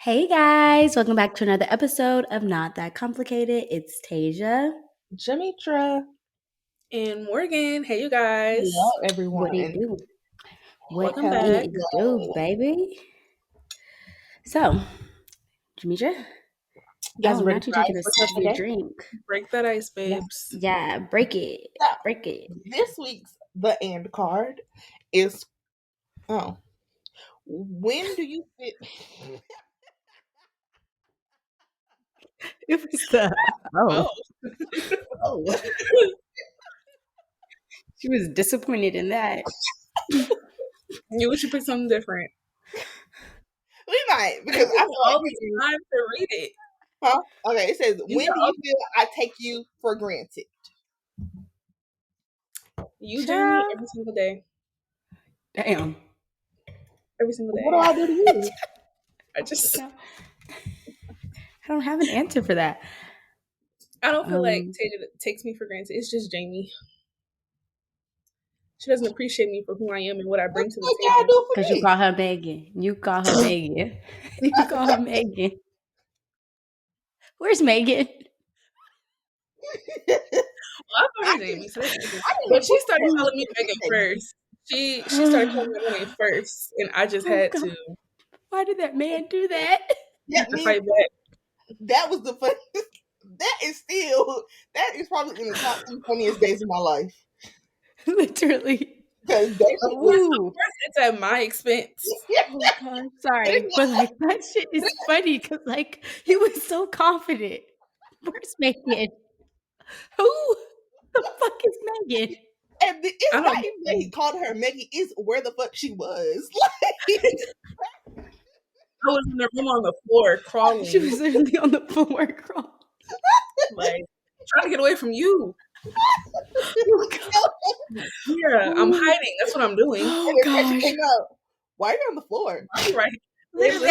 Hey guys, welcome back to another episode of Not That Complicated. It's Tasia. Jametra. And Morgan. Hey, you Hello, guys. everyone. What it do? What Welcome back. it do, baby? So, Jametra, You guys oh, ready not you for taking a icebreaker sip of your today? drink. Break that ice, Yeah. babes. Yeah, break it. So, Break it. this week's The And card is, when do you fit? It was the Oh. Oh, she was disappointed in that. You should pick something different. we might, because I feel all like the time to read it. Huh? Okay, it says, You when do you feel I take you for granted? You, Jamie, Child. every single day. Damn. Every single day. What do I do to you? I don't have an answer for that. I don't feel like Taylor takes me for granted. It's just Jamie. She doesn't appreciate me for who I am and what I bring to the table. Because you call her Megan. You call her Megan. You call her Megan. Where's Megan? Well, I call her Jamie, so but she started calling me Megan first. She started calling me Megan first, and I just had to. Why did that man do that? That to fight back. That was the fun. That is probably in the top 2 funniest days of my life. Literally. Because it's at my expense. Oh God, sorry, but like that shit is funny because like he was so confident. Where's Megan? Who the fuck is Megan? And it's not even that he called her Megan, it's where the fuck she was. Like, I was in the room on the floor crawling. She was literally on the floor crawling. Like, trying to get away from you. Yeah, I'm hiding. That's what I'm doing. Oh gosh. Why are you on the floor? Right. Literally,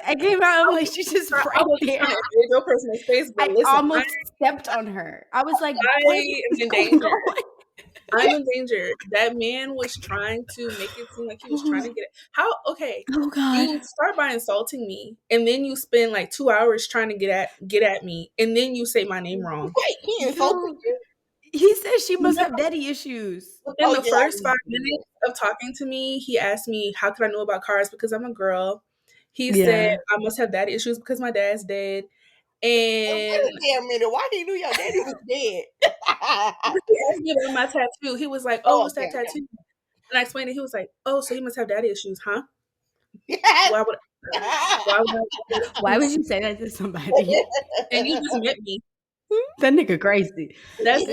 I came out. I'm like, she's just right there. I almost stepped on her. I was like, I'm in danger. I'm in danger. That man was trying to make it seem like he was trying to get it. How? Okay. Oh God. You start by insulting me, and then you spend like 2 hours trying to get at me, and then you say my name wrong. Wait, he insulted you? He said she must have daddy issues. Within the first 5 minutes of talking to me, he asked me, how could I know about cars? Because I'm a girl. He said, I must have daddy issues because my dad's dead. And wait a damn minute, why he knew your daddy was dead? He asked me about my tattoo. He was like, what's that tattoo? And I explained it. He was like, so you must have daddy issues, huh? Why would you say that to somebody? And you just met me. That nigga crazy. That's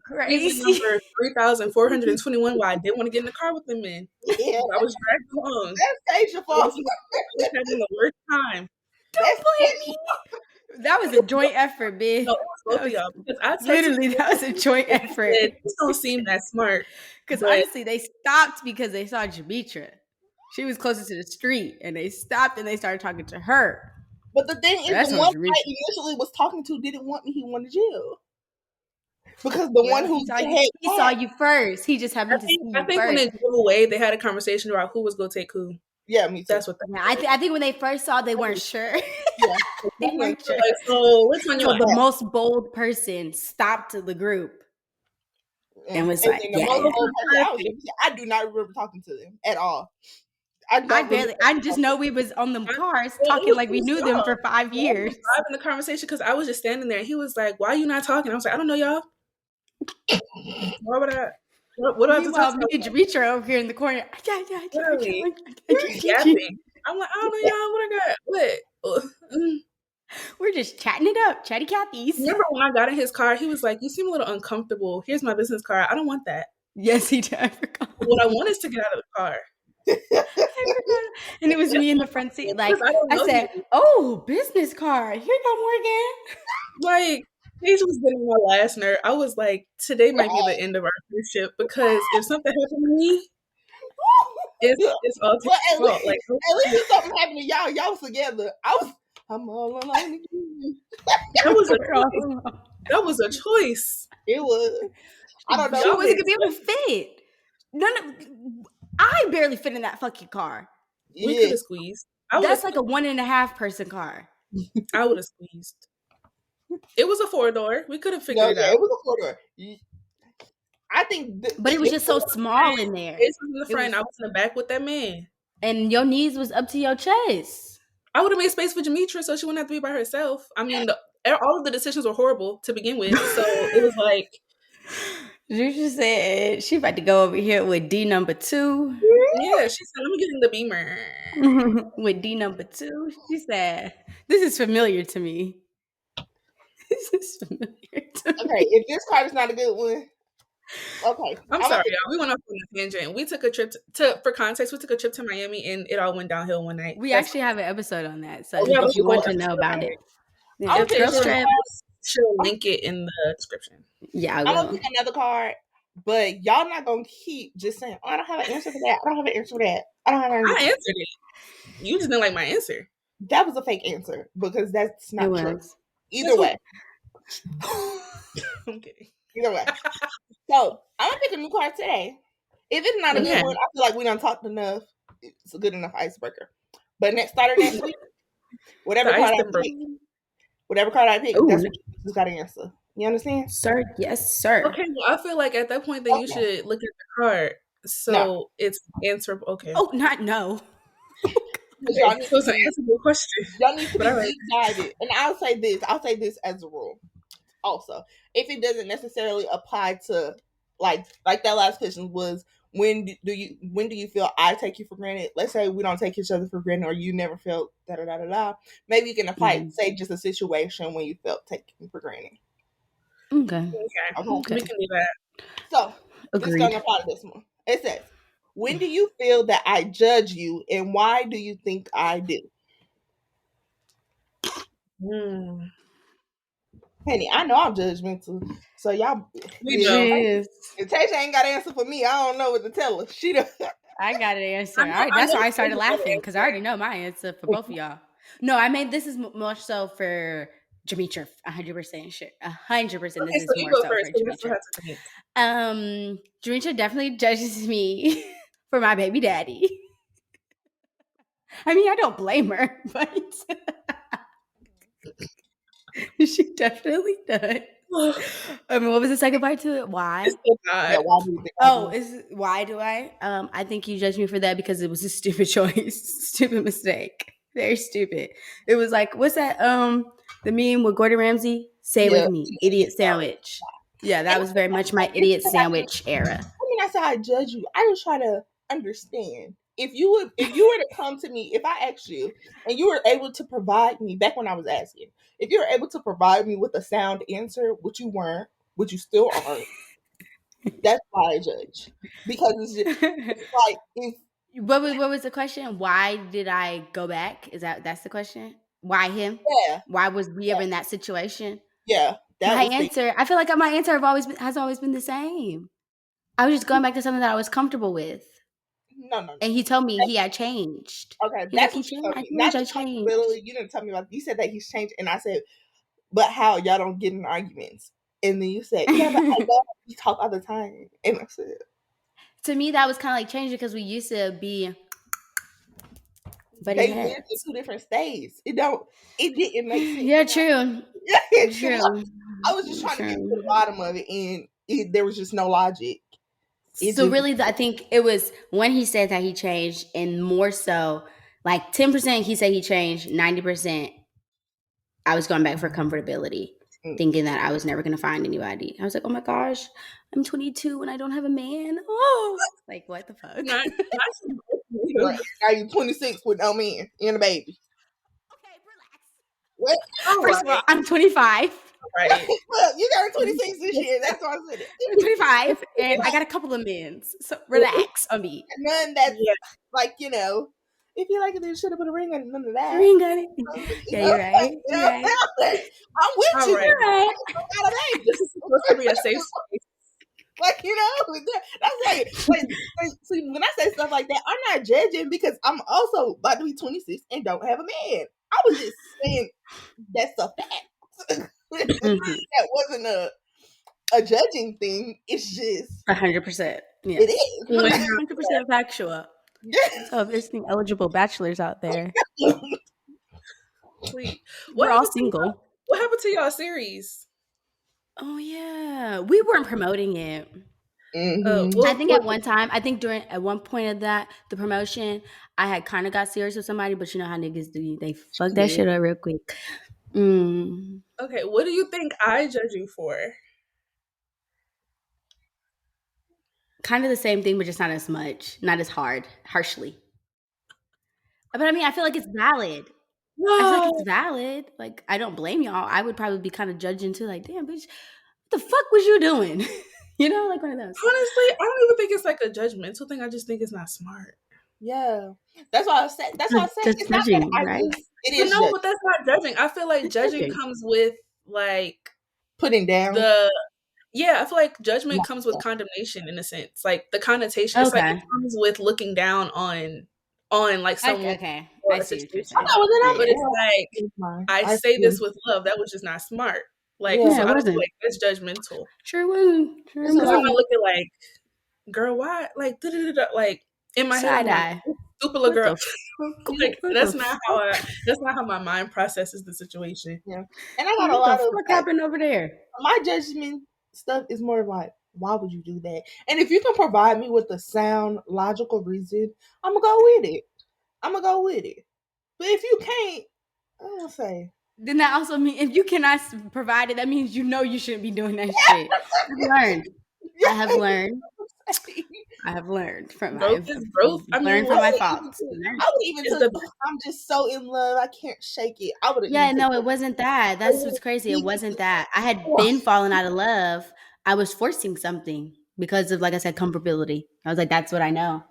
crazy. Number 3,421. Why I didn't want to get in the car with them in. Yeah. I was dragged along. That's Tasia fault. I was having the worst time. Don't blame me. That was a joint effort, bitch. No, it was both of y'all. Because that was a joint effort. This don't seem that smart. Because honestly, they stopped because they saw Jametra. She was closer to the street, and they stopped and they started talking to her. But the thing is, the one I initially was talking to didn't want me. He wanted you. Because the one who saw you first. He just happened to see you first. I think when they drove away, they had a conversation about who was going to take who. Yeah, me too. That's what. I think when they first saw, they weren't sure. Yeah, they weren't sure. Like, so which one you the most bold person stopped the group and was like, I do not remember talking to them at all. I just know we was on them cars talking like we knew them for 5 years. Having the conversation because I was just standing there and he was like, why are you not talking? I was like, I don't know, y'all. Why would I? What do I have to talk about? Me and Jametra over here in the corner. Yapping. I'm like, I don't know, y'all. What I got? What? We're just chatting it up, chatty Cathy's. Remember when I got in his car, he was like, you seem a little uncomfortable. Here's my business card. I don't want that. Yes, he did. I forgot. What I want is to get out of the car. And it was me in the front seat. Like I said, oh, business card. Here you go, Morgan. Like, Paige was getting my last nerve. I was like, today might be the end of our friendship because if something happened to me, it's all at least, like, at least if something happened to y'all, y'all was together. I'm all alone again. That was a choice. It was. I don't know. She wasn't gonna be able to fit. I barely fit in that fucking car. We could have squeezed. That's like a 1.5 person car. I would have squeezed. It was a 4-door. We could have figured it out. It was a 4-door. I think, but it was just so small in there. It was in the front. I was in the back with that man, and your knees was up to your chest. I would have made space for Jametra so she wouldn't have to be by herself. I mean, all of the decisions were horrible to begin with, so it was like. Jametra said she about to go over here with D number 2. Yeah, she said, "Let me get in the Beamer." With D number 2, she said, "This is familiar to me." This is familiar to me. Okay, if this card is not a good one, okay. I'm sorry, y'all. We went off on a tangent. We took a trip for context. We took a trip to Miami, and it all went downhill one night. We actually have an episode on that, so yeah, if you want to know about it, I'll she'll link it in the description. Yeah, I'm gonna pick another card, but y'all not gonna keep just saying, "Oh, I don't have an answer for that. I don't have an answer for that. I don't have an answer." I answered it. You just didn't like my answer. That was a fake answer because that's not true. Either way. I'm kidding. Either way. So I'm gonna pick a new card today. If it's not a good one, I feel like we done talked enough. It's a good enough icebreaker. But next week, whatever card I pick, that's what you got to answer. You understand? Sir, yes, sir. Okay, well, I feel like at that point, then you should look at the card. So it's answerable. Okay. Oh, not no. Y'all need so it's an answerable question. Y'all need to deep dive it. And I'll say this as a rule. Also, if it doesn't necessarily apply to like that last question was, when do you feel I take you for granted? Let's say we don't take each other for granted, or you never felt da da da da da. Maybe you can apply say just a situation when you felt taken for granted. Okay. We can do that. So this is gonna apply to this one. It says, when do you feel that I judge you, and why do you think I do? Honey, I know I'm judgmental. So y'all, if Tasha ain't got an answer for me, I don't know what to tell her. She done. I got an answer. That's why I started laughing, because I already know my answer for both of y'all. No, I mean, this is more so for Jametra, 100% sure. 100% this is more so for Jametra. Jametra definitely judges me for my baby daddy. I mean, I don't blame her, but she definitely does. I mean, what was the second part to it? Why? Why do I? I think you judge me for that because it was a stupid choice, stupid mistake, very stupid. It was like, what's that? The meme with Gordon Ramsay? Say it with me, idiot sandwich. Yeah, that was very much my idiot sandwich era. I mean, that's how I judge you. I just try to understand. If you were to come to me, if I asked you and you were able to provide me back when I was asking, if you were able to provide me with a sound answer, which you weren't, which you still aren't, that's why I judge. Because it's like what was the question? Why did I go back? That's the question? Why him? Yeah. Why was we ever in that situation? Yeah. I feel like my answer has always been the same. I was just going back to something that I was comfortable with. No. And he told me he had changed. Okay, that's what you told me. Not the comfortability. You didn't tell me about. You said that he's changed, and I said, "But how y'all don't get in arguments?" And then you said, "Yeah, but I know we talk all the time." And I said, to me, that was kind of like changed because we used to be. But they lived in 2 different states. It didn't make sense. Yeah, true. True. I was just trying to get to the bottom of it, and there was just no logic. Really, I think it was when he said that he changed, and more so, like 10% he said he changed, 90% I was going back for comfortability, thinking that I was never going to find anybody. I was like, oh my gosh, I'm 22 and I don't have a man. Oh, like what the fuck? Now you're 26 with no man and a baby. Okay, relax. What? First of all, I'm 25. Right. Well, you got a 26 this year. That's why I said it. I'm 25, and I got a couple of men. So relax on me. None that's like, if you like it, then you should have put a ring on it. None of that. Ring on it. Yeah, you're right. You're right. I'm with you. Right. This is supposed to be a safe space. Like, that's like see, when I say stuff like that, I'm not judging because I'm also about to be 26 and don't have a man. I was just saying that's a fact. That wasn't a judging thing. It's just 100%. Yeah. It is 100% factual. So if there's any eligible bachelors out there, Please. we're all single. What happened to y'all series? Oh yeah, we weren't promoting it. I think at one point of the promotion, I had kind of got serious with somebody, but you know how niggas do, they fuck that shit up real quick. Okay, what do you think I judge you for? Kind of the same thing, but just not as much, not as harshly. But I mean, I feel like it's valid. I feel like it's valid. Like, I don't blame y'all. I would probably be kind of judging too, like, damn, bitch, what the fuck was you doing? You know, like one of those. Honestly, I don't even think it's like a judgmental thing. I just think it's not smart. Yeah, that's why I said. That's why I said it's judging, not that right? It is. No, but that's not judging. I feel like judging comes with like putting down. I feel like judgment comes with condemnation in a sense. Like the connotation, it's like it comes with looking down on like someone. Okay, I see what you're saying. But it's like I say this with love. That was just not smart. Like so I feel like that's judgmental. Sure wasn't. Because I'm gonna look at like, girl, why like like in my head, like, stupid little girl. Like that's not how my mind processes the situation. Yeah, and I got a lot of what happened over there. My judgment stuff is more like, why would you do that? And if you can provide me with a sound, logical reason, I'm gonna go with it. But if you can't, I'm gonna say. Then that also means if you cannot provide it, that means you know you shouldn't be doing that shit. I have learned from growth. Learned from my faults. I would even tell I'm just so in love, I can't shake it. I would. Yeah, no, it wasn't that. That's what's crazy. It wasn't that. I had been falling out of love. I was forcing something because of, like I said, comfortability. I was like, that's what I know.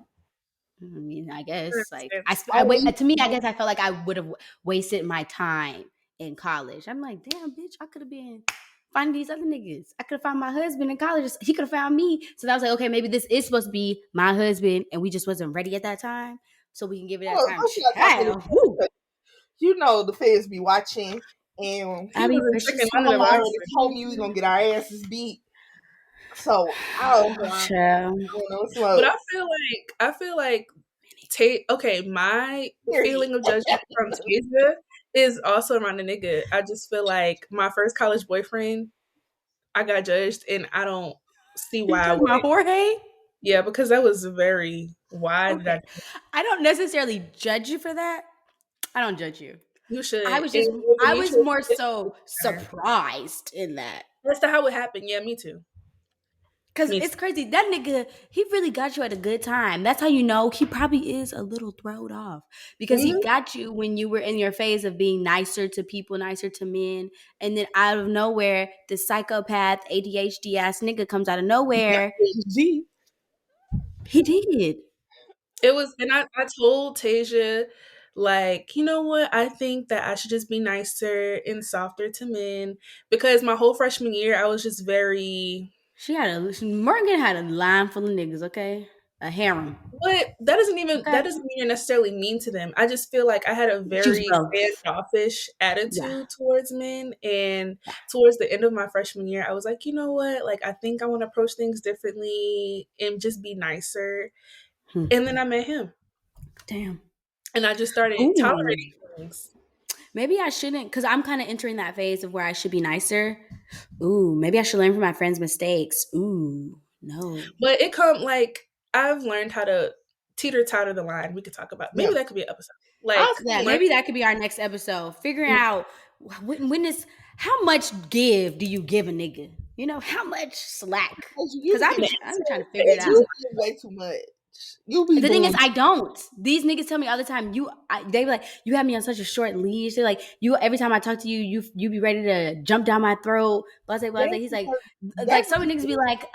I mean, I guess like to me, I guess I felt like I would have wasted my time in college. I'm like, damn, bitch, I could have been finding these other niggas. I could have found my husband in college. He could have found me. So I was like, okay, maybe this is supposed to be my husband, and we just wasn't ready at that time. So we can give it that time. You know, the feds be watching, and I be already told me we gonna get our asses beat. So I don't know. But I feel like my feeling of judgment from Tasia is also around the nigga. I just feel like my first college boyfriend, I got judged, and I don't see why. My Jorge? Yeah, because that was very why did I don't necessarily judge you for that. I don't judge you. You should. I was more so surprised in that. That's how it happened. Yeah, me too. Because it's crazy. That nigga, he really got you at a good time. That's how you know he probably is a little thrown off. Because he got you when you were in your phase of being nicer to people, nicer to men. And then out of nowhere, the psychopath, ADHD ass nigga comes out of nowhere. He did. It was, and I told Tasia, like, you know what? I think that I should just be nicer and softer to men. Because my whole freshman year, I was just very... Morgan had a line full of niggas, okay? A harem. But that doesn't mean you're necessarily mean to them. I just feel like I had a very standoffish attitude towards men. And towards the end of my freshman year, I was like, you know what? Like, I think I want to approach things differently and just be nicer. And then I met him. Damn. And I just started tolerating things. Maybe I shouldn't, because I'm kind of entering that phase of where I should be nicer. Ooh, maybe I should learn from my friends' mistakes. Ooh, no. But I've learned how to teeter-totter the line. We could talk about. Maybe that could be an episode. Maybe that could be our next episode. Figuring out how much give do you give a nigga? You know, how much slack? Because I'm trying to figure it out. You give way too much. The thing is, I don't. These niggas tell me all the time. They be like, you have me on such a short leash. They're like, every time I talk to you, you be ready to jump down my throat. Blase. He's like some niggas be like,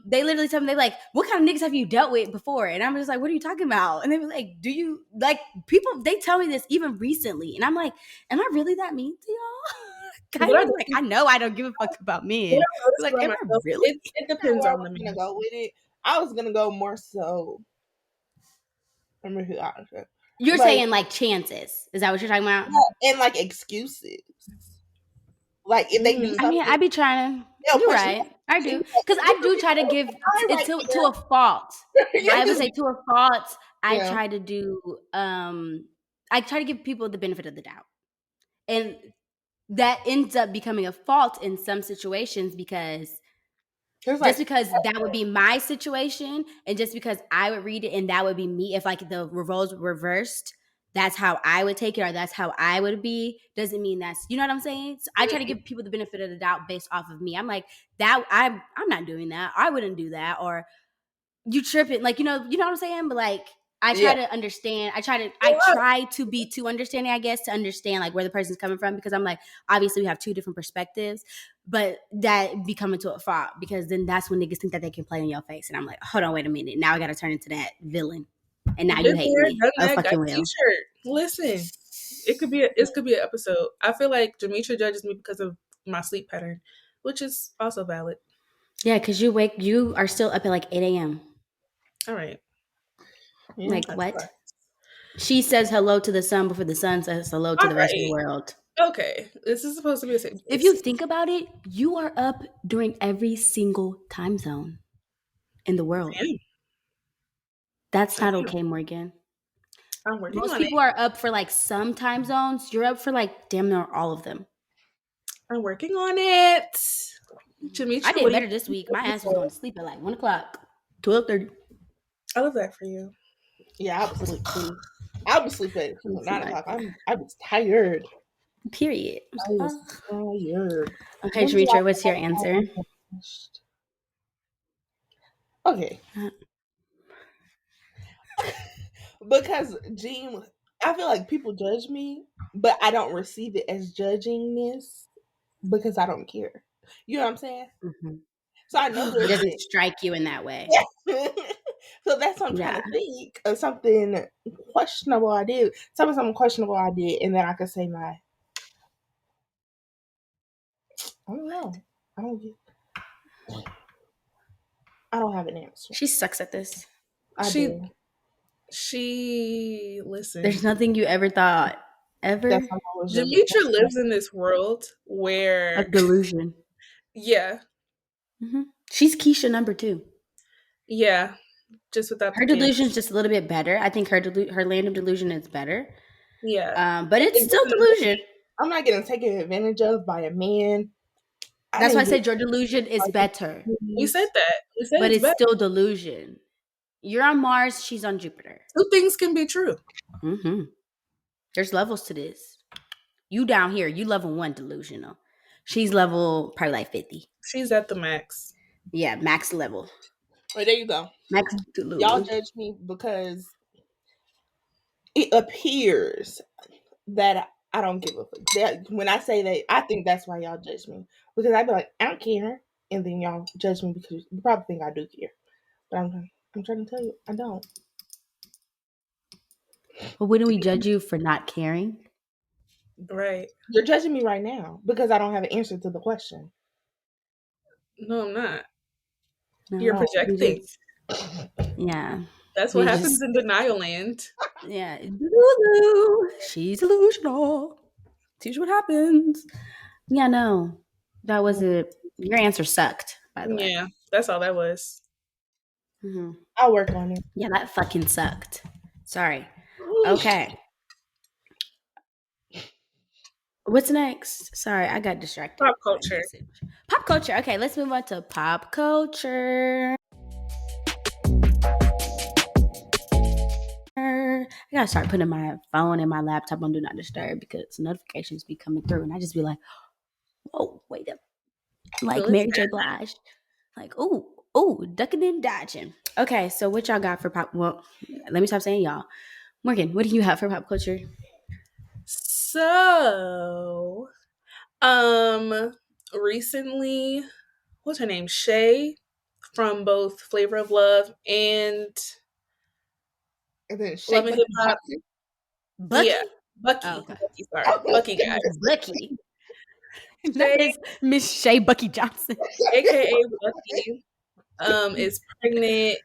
they literally tell me, they like, what kind of niggas have you dealt with before? And I'm just like, what are you talking about? And they be like, do you like people? They tell me this even recently, and I'm like, am I really that mean to y'all? Kind of like, I know I don't give a fuck about men. Like, am I really? It depends on the man. I'm gonna go with it. I was gonna go more so. Remember who I was. You're saying like chances? Is that what you're talking about? Yeah, and like excuses. Like if they do something. I mean, I be trying to. You're right. I do, because I do try to give it to a fault. I would say to a fault. I try to do I try to give people the benefit of the doubt. And that ends up becoming a fault in some situations because just because that would be my situation and just because I would read it and that would be me, if like the roles reversed, that's how I would take it or that's how I would be, doesn't mean that's, you know what I'm saying? So I try to give people the benefit of the doubt based off of me. I'm like, that I'm not doing that. I wouldn't do that. Or you tripping, like, you know what I'm saying? But like, I try to understand. I try to be too understanding, I guess, to understand like where the person's coming from, because I'm like, obviously we have two different perspectives, but that be coming to a fault because then that's when niggas think that they can play in your face, and I'm like, hold on, wait a minute, now I got to turn into that villain, and now you hate me. Oh, fucking will. T-shirt. Listen, it could be an episode. I feel like Jametra judges me because of my sleep pattern, which is also valid. Yeah, because you are still up at like 8 a.m. All right. Yeah, like what? Right. She says hello to the sun before the sun says hello to the rest of the world. Okay, this is supposed to be a safe place. If you think about it, you are up during every single time zone in the world. Damn. That's not okay, Morgan. I'm working Most on people are up for like some time zones. You're up for like damn near all of them. I'm working on it. Jametra, I did better this week. My ass was going to sleep at like 1 o'clock, 12:30. I love that for you. Yeah, I was asleep too. I was asleep at 9 o'clock. I was tired. Period. I was tired. Okay, Jametra, what's your answer? Okay. Because Jean, I feel like people judge me, but I don't receive it as judgingness because I don't care. You know what I'm saying? Mm-hmm. So I know it doesn't strike you in that way. So that's what I'm trying to think of something questionable I did. Tell me something questionable I did, and then I could say my. I don't know. I don't have an answer. She sucks at this. She listen. There's nothing you ever thought ever. Jametra lives in this world where of delusion. Yeah. Mm-hmm. She's Keisha number 2. Yeah, just without her delusion is just a little bit better. I think her land of delusion is better. Yeah, but it's still delusion. I'm not getting taken advantage of by a man. That's why I said your delusion is better. We said that. But it's still delusion. You're on Mars. She's on Jupiter. 2 things can be true. Mm-hmm. There's levels to this. You down here, you level 1 delusional. She's level probably like 50. She's at the max. Yeah, max level. Well, there you go. Max delusion. Y'all judge me because it appears that I don't give a fuck. When I say that, I think that's why y'all judge me. Because I'd be like, I don't care. And then y'all judge me because you probably think I do care. But I'm trying to tell you, I don't. But wouldn't we judge you for not caring? Right. You're judging me right now because I don't have an answer to the question. No, I'm not. No, you're projecting. Yeah. That's what happens in denial land. Yeah. She's delusional. See what happens. Yeah, no. That was it. Your answer sucked, by the way. Yeah, that's all that was. Mm-hmm. I'll work on it. Yeah, that fucking sucked. Sorry. Okay. What's next? Sorry, I got distracted. Pop culture. Pop culture. Okay, let's move on to pop culture. I gotta start putting my phone and my laptop on Do Not Disturb because notifications be coming through, and I just be like, "Whoa, wait up!" Like Mary J. Blige, like, "Ooh, ducking and dodging." Okay, so what y'all got for pop? Well, let me stop saying y'all. Morgan, what do you have for pop culture? So, recently, what's her name? Shay from both Flavor of Love and then Shay Love and Hip Hop. Bucky? Yeah, Bucky. Oh, okay. Bucky, sorry. Bucky, guys. Bucky. That is Miss Shay Bucky Johnson, aka Bucky, is pregnant,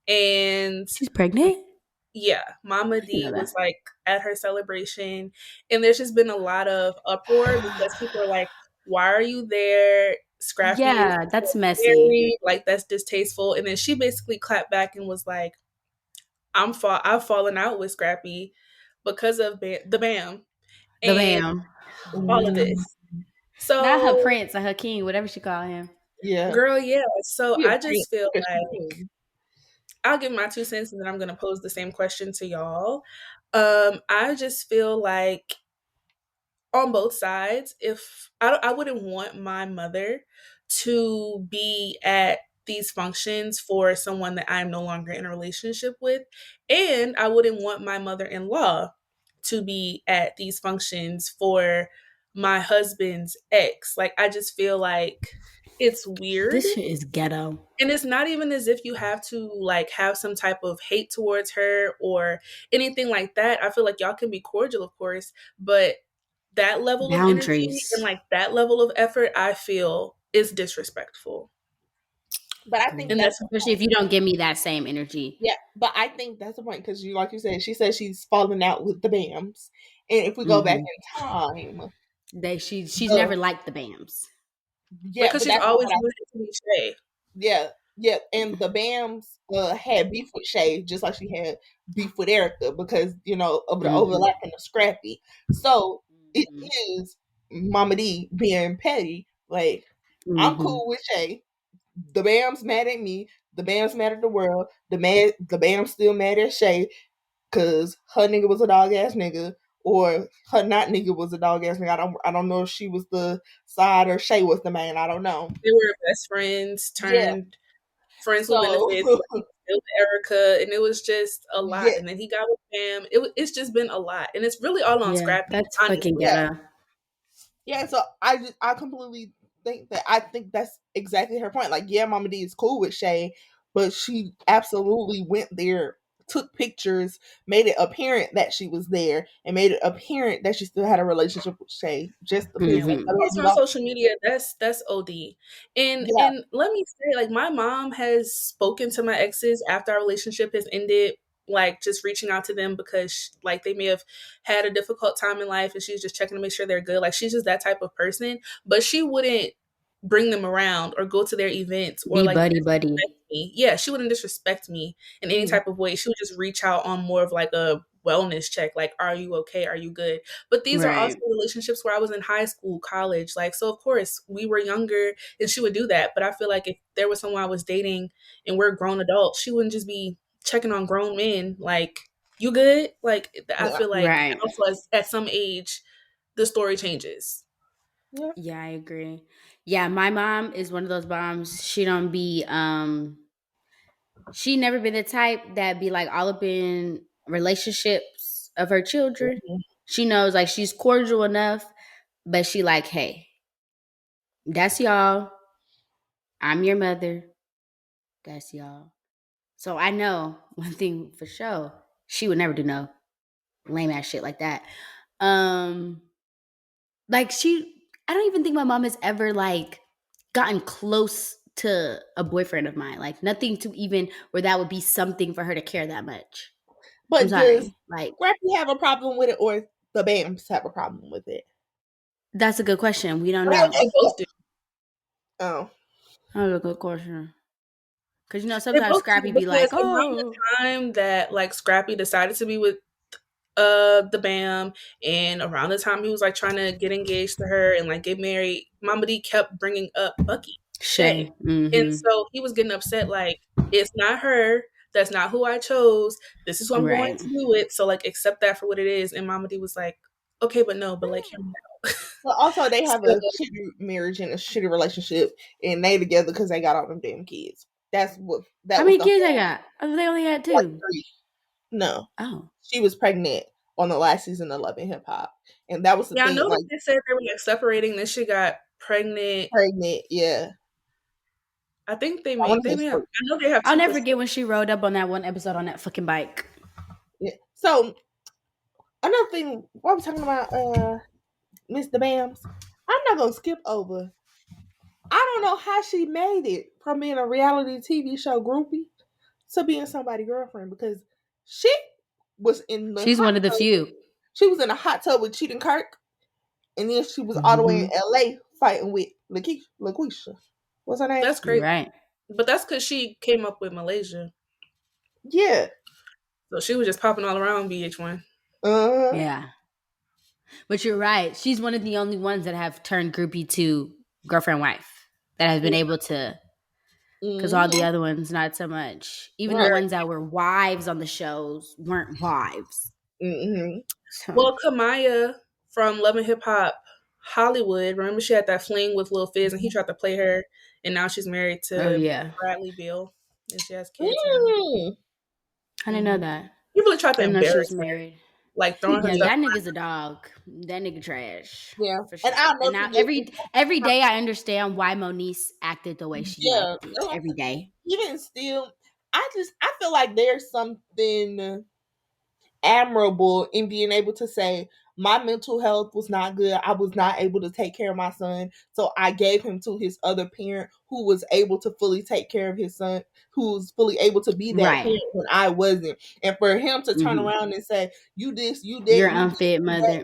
and she's pregnant. Yeah, Mama D was like at her celebration, and there's just been a lot of uproar because people are like, "Why are you there?" Scrappy, yeah, that's messy. Like that's distasteful. And then she basically clapped back and was like, I've fallen out with Scrappy because of the BAM The and Bam. all of this. Not her So, prince or her king, whatever she call him. Yeah. girl, yeah. So She a I prince just feel because she like king. I'll give my 2 cents and then I'm going to pose the same question to y'all. I just feel like on both sides, if I wouldn't want my mother to be at these functions for someone that I'm no longer in a relationship with, and I wouldn't want my mother-in-law to be at these functions for my husband's ex. Like, I just feel like it's weird. This shit is ghetto. And it's not even as if you have to like have some type of hate towards her or anything like that. I feel like y'all can be cordial, of course, but that level of energy and Boundaries. like that level of effort, I feel is disrespectful. But I think Agree. And that's that's the Especially if you don't give me that same energy. yeah. But I think that's the point because you, like you said, she said she's falling out with the Bams, and if we go back Mm-hmm. in time, She's the never liked the Bams. yeah, because but she's that's not always what I wanted to be Shay. yeah. Yeah, and the Bams had beef with Shay just like she had beef with Erica because of the Mm-hmm. overlap and the Scrappy. So it Mm-hmm. is Mama D being petty. Like I'm Mm-hmm. cool with Shay. The Bam's mad at me. The Bam's mad at the world. The Bam's still mad at Shay because her nigga was a dog ass nigga, or her not nigga was a dog ass nigga. I don't know if she was the side or Shay was the man. I don't know. They were best friends Yeah. turned friends with So benefits, like with Erica, and it was just a lot. yeah, And then he got with Pam. It's just been a lot, and it's really all on Yeah, Scrappy, that's fucking honestly. yeah, ghetto. yeah. So I completely think that's exactly her point. Like, yeah, Mama D is cool with Shay, but she absolutely went there, took pictures, made it apparent that she was there, and made it apparent that she still had a relationship with Shay. Just to Yeah, piss when Mm-hmm. it gets everybody on off. social media, that's OD. And Yeah. and let me say, like my mom has spoken to my exes after our relationship has ended, like just reaching out to them because like they may have had a difficult time in life and she's just checking to make sure they're good. Like she's just that type of person, but she wouldn't bring them around or go to their events or Be like buddy buddy. disrespect me. Yeah, she wouldn't disrespect me in any Mm. type of way. She would just reach out on more of like a wellness check, like, are you okay? Are you good? But these are also Right. relationships where I was in high school, college. Like, so of course we were younger and she would do that. But I feel like if there was someone I was dating and we're grown adults, she wouldn't just be checking on grown men. Like, you good? Like, I Yeah. feel like Right. also at some age, the story changes. Yeah. Yeah, I agree. Yeah, my mom is one of those moms. She don't be she never been the type that be like all up in relationships of her children. Mhm. She knows like she's cordial enough, but she like, hey, that's y'all. I'm your mother. That's y'all. So I know one thing for sure. She would never do no lame ass shit like that. Um like I don't even think my mom has ever like gotten close to a boyfriend of mine. Like nothing to even where that would be something for her to care that much. I'm But does sorry. Like Scrappy have a problem with it, or the Bams have a problem with it? that's a good question. We don't But know. They both do. oh, That's a good question. Cause They sometimes both do Scrappy be because like, around the oh time that like Scrappy decided to be with the Bam, and around the time he was like trying to get engaged to her and like get married, Mama D kept bringing up Bucky, Shay, Shay. and Mm-hmm. so he was getting upset like it's not her. That's not who I chose. This is who I'm going Right. to do it. So like accept that for what it is. And Mama D was like, okay, but no, but like hear me out. but also they have So a shitty marriage and a shitty relationship, and they together because they got all them damn kids. How That was many the kids I whole got? Oh, they only had like two. three. No, Oh. she was pregnant on the last season of Love and Hip Hop, and that was the yeah, I thing. know that Like they said they were like separating. Then she got pregnant. pregnant, yeah. I think I want to they say may have. three. I know they have I'll two never kids. forget when she rode up on that one episode on that fucking bike. Yeah. So another thing, while we're talking about Mr. Bams, I'm not gonna skip over. I don't know how she made it from being a reality TV show groupie to being somebody's girlfriend because she was in the She's hot one of the tub. few. She was in a hot tub with Cheating Kirk, and then she was all the way in Mm-hmm. LA fighting with LaQuisha. What's her name? That's You're crazy. right. But that's because she came up with Malaysia. Yeah. So she was just popping all around VH1. Yeah. But you're right. She's one of the only ones that have turned groupie to girlfriend wife that has been able to. Because all the other ones, not so much. Even the ones that were wives on the shows weren't wives. So. Well, Kamaya from Love and Hip Hop Hollywood, remember she had that fling with Lil Fizz and he tried to play her, and now she's married to Bradley Beal and she has kids now. I didn't know that. People tried to embarrass her. Married. Like throwing her stuff. That nigga's a dog. That nigga trash. Yeah. For sure. And now every day I understand why Moniece acted the way she acted. Every day. Even still, I feel like there's something admirable in being able to say my mental health was not good. I was not able to take care of my son. So I gave him to his other parent who was able to fully take care of his son, who was fully able to be that parent when I wasn't. And for him to turn around and say, you this, you that. You're unfit mother.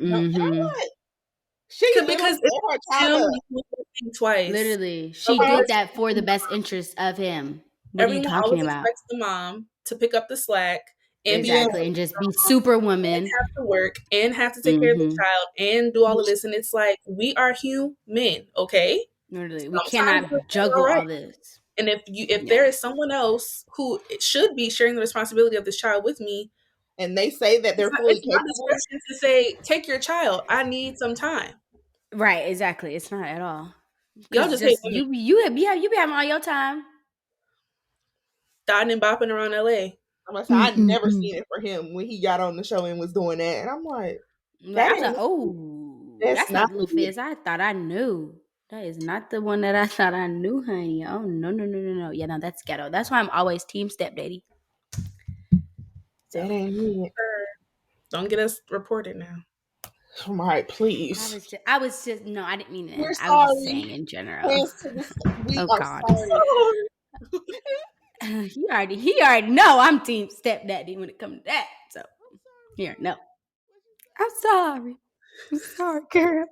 She because it's him twice. Literally. She did that for the best interest of him. What are you talking about? Expects the mom to pick up the slack and and just be superwoman, and have to work and have to take care of the child and do all of this. And it's like, we are human, okay? Literally, we cannot juggle all this. And if there is someone else who should be sharing the responsibility of this child with me, and they say that they're fully capable, to say, take your child, I need some time. Right, exactly. It's not at all. Y'all just you be having all your time. Dotting and bopping around LA. I never seen it for him when he got on the show and was doing that. And I'm like, that's not Lil Fizz. I thought I knew. That is not the one that I thought I knew, honey. Oh, no. Yeah, no, that's ghetto. That's why I'm always team stepdaddy. That ain't me. Don't get us reported now. All right, please. I was just no, I didn't mean that. I was just saying in general. God. He already know I'm team stepdaddy when it comes to that. So here, no. I'm sorry, girl.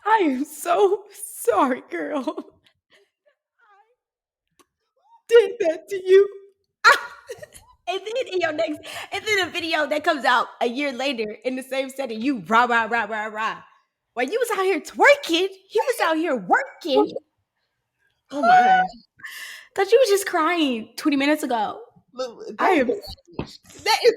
I am so sorry, girl. I did that to you. And then in your next, and then a video that comes out a year later in the same setting, you rah. While you was out here twerking, he was out here working. Oh my! Thought you was just crying 20 minutes ago. That is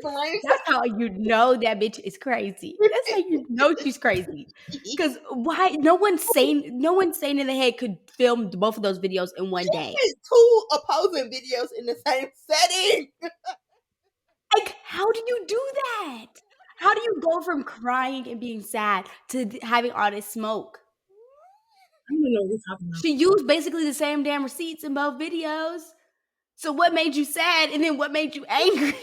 the range. That's how you know that bitch is crazy. That's how you know she's crazy. Because why? No one sane in the head could film both of those videos in one day. Two opposing videos in the same setting. Like, how do you do that? How do you go from crying and being sad to having all this smoke? I don't know what you're talking about. She used basically the same damn receipts in both videos. So what made you sad and then what made you angry?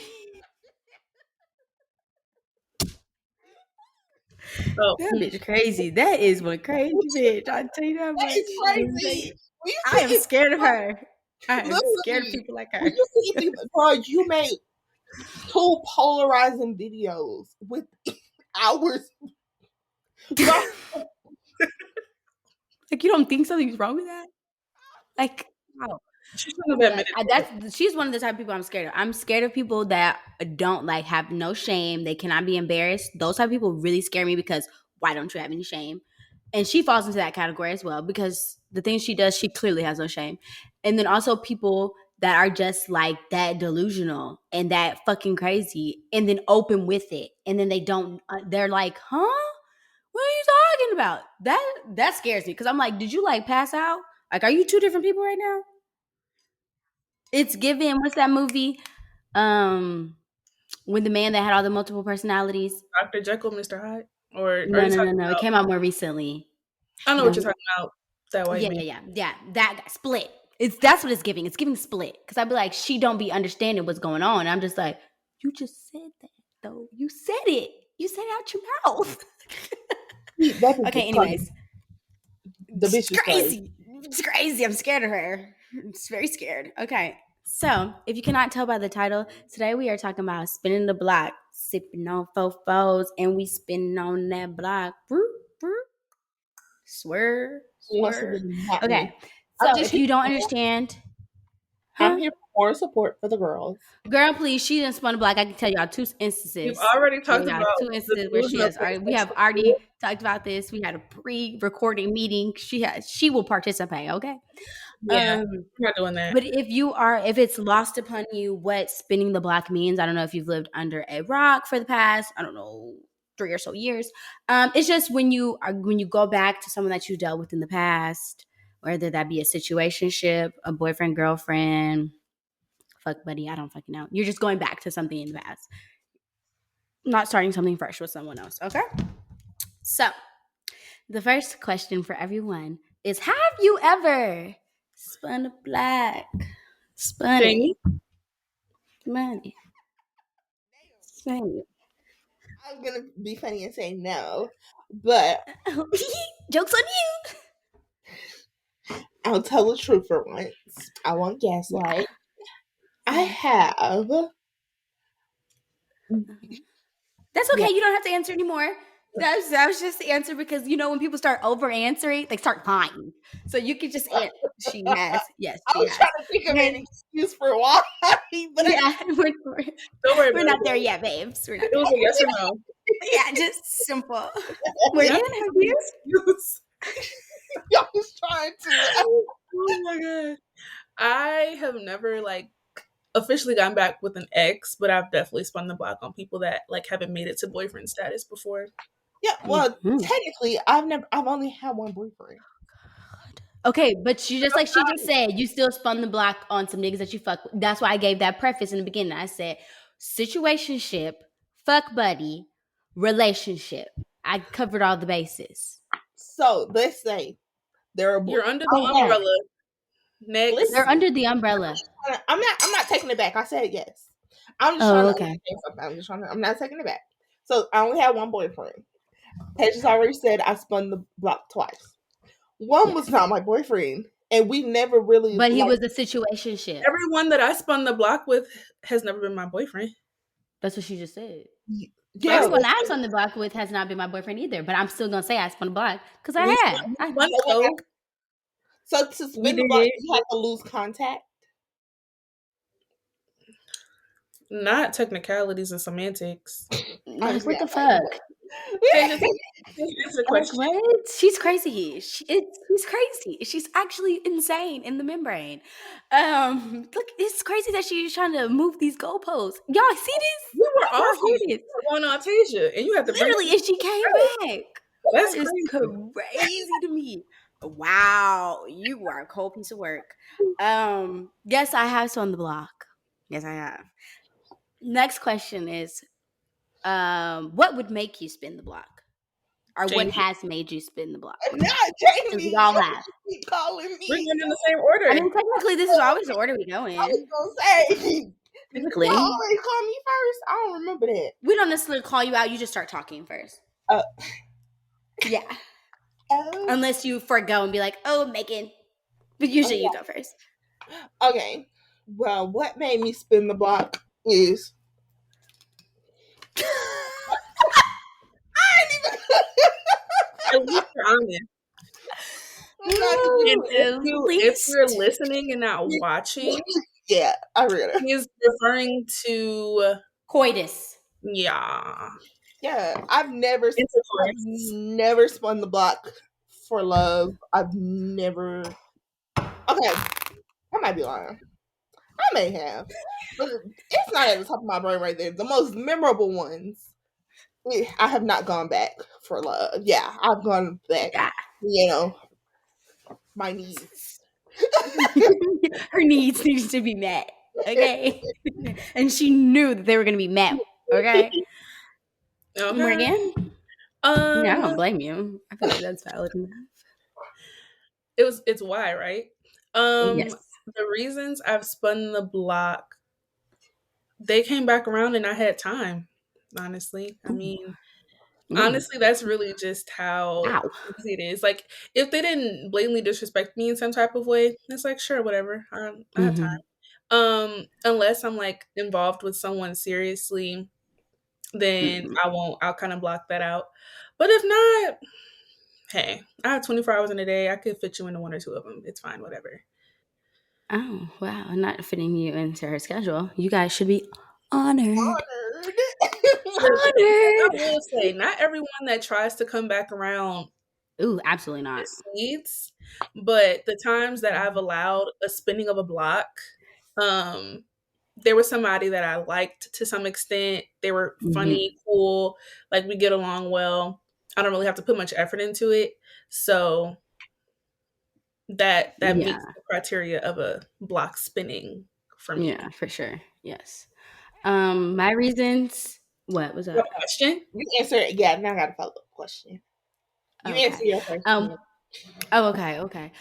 That bitch crazy. That is one crazy bitch. I'll tell you that much. That is crazy. I am scared of her. I am scared of people like her. You made two polarizing videos with hours. Like, you don't think something's wrong with that? Like, wow. She's one of the type of people I'm scared of. I'm scared of people that don't have no shame. They cannot be embarrassed. Those type of people really scare me because why don't you have any shame? And she falls into that category as well because the things she does, she clearly has no shame. And then also people that are just that delusional and that fucking crazy and then open with it. And then they're like, huh? What are you talking about? That scares me because I'm like, did you pass out? Are you two different people right now? It's given. What's that movie? With the man that had all the multiple personalities. Dr. Jekyll, Mr. Hyde? No. It came out more recently. I know what you're talking about. That white man. Yeah. That guy, Split. That's what it's giving. It's giving Split. Because I'd be like, she don't be understanding what's going on. I'm just like, you just said that though. You said it. You said it out your mouth. Okay, anyways. The bitch is crazy. It's crazy. I'm scared of her. I'm just very scared. Okay. So, if you cannot tell by the title, today we are talking about spinning the block, sipping on fofos, and we spinning on that block. Swerve. Okay. So, if you don't understand, I'm here for more support for the girls. Girl, please, she didn't spun the block. I can tell y'all 2 instances. We've already talked about 2 instances where she has. We have already talked about this. We had a pre-recording meeting. She will participate. Okay. Yeah, I'm not doing that. But if it's lost upon you what spinning the block means, I don't know if you've lived under a rock for the past, I don't know, 3 or so years. It's just when you go back to someone that you dealt with in the past, whether that be a situationship, a boyfriend, girlfriend, fuck buddy, I don't fucking know. You're just going back to something in the past, not starting something fresh with someone else. Okay. So the first question for everyone is: have you ever spun a block? Spun Jamie? it. Money. Spun I'm gonna be funny and say no, but joke's on you. I'll tell the truth for once. I won't gaslight. I have. That's okay. You don't have to answer anymore. That was just the answer because when people start over answering, they start lying. So you could just answer. She has. Yes, I was trying to think of an excuse for why, but we're not there yet, babes. We're not. It was a yes or no. Yeah, just simple. We're gonna have the excuse. Y'all was trying to. Oh my god. I have never officially gotten back with an ex, but I've definitely spun the block on people that haven't made it to boyfriend status before. Yeah, well, technically, I've only had one boyfriend. Okay, but you just like she just said, you still spun the block on some niggas that you fuck with. That's why I gave that preface in the beginning. I said situationship, fuck buddy, relationship. I covered all the bases. So let's say you're under the umbrella. Next, they're under the umbrella. I'm not taking it back. I said yes. I'm just trying to say something. I'm not taking it back. So I only had one boyfriend. Patience already said I spun the block twice. One was not my boyfriend, and we never really. But he was a situationship. Everyone that I spun the block with has never been my boyfriend. That's what she just said. Yeah, everyone I spun the block with has not been my boyfriend either. But I'm still gonna say I spun the block because I have. So to spin the block, you have to lose contact. Not technicalities and semantics. What the fuck? What? She's crazy. She's crazy. She's actually insane in the membrane. Look, it's crazy that she's trying to move these goalposts. Y'all see this? We were arguing on Tasia, and you have to literally, and she came back. That's crazy to me. Wow, you are a cold piece of work. Yes, I have spun the block. Yes, I have. Next question is, what would make you spin the block? Or Jamie. What has made you spin the block? Not Jamie. We all have. Keep calling me. We're going in the same order. I mean, technically, this is always the order we go in. I was gonna say. Technically. You always call me first. I don't remember that. We don't necessarily call you out. You just start talking first. Yeah. Unless you forego and be like, "Oh, Megan," but usually you go first. Okay. Well, what made me spin the block is. At least you're honest. If you're listening and not watching, yeah, I read it. He's referring to coitus. Yeah, I've never spun the block for love. I've never. Okay, I might be lying. I may have, but it's not at the top of my brain right there. The most memorable ones. I have not gone back for love. Yeah, I've gone back. Yeah. My needs. Her needs needed to be met. Okay. And she knew that they were going to be met. Okay. Morgan? I don't blame you. I feel like that's valid enough. It's why, right? Yes. The reasons I've spun the block, they came back around and I had time. Honestly, I mean, honestly, that's really just how easy it is. Like, if they didn't blatantly disrespect me in some type of way, it's like, sure, whatever. I have time. Unless I'm involved with someone seriously, then I'll kind of block that out. But if not, hey, I have 24 hours in a day. I could fit you into one or two of them. It's fine, whatever. Oh, wow. I'm not fitting you into her schedule. You guys should be honored. Honored. I Honored. will say, not everyone that tries to come back around Ooh, absolutely not. succeeds, but the times that I've allowed a spinning of a block, um, there was somebody that I liked to some extent. They were Mm-hmm. funny, cool, like we get along well. I don't really have to put much effort into it, so that Yeah. meets the criteria of a block spinning for Yeah, me. for sure. Yes. My reasons. What was You have that? a question? You answer it. Yeah, now I got a follow up question. You answer Okay. your first Um. one. Oh, okay. Okay.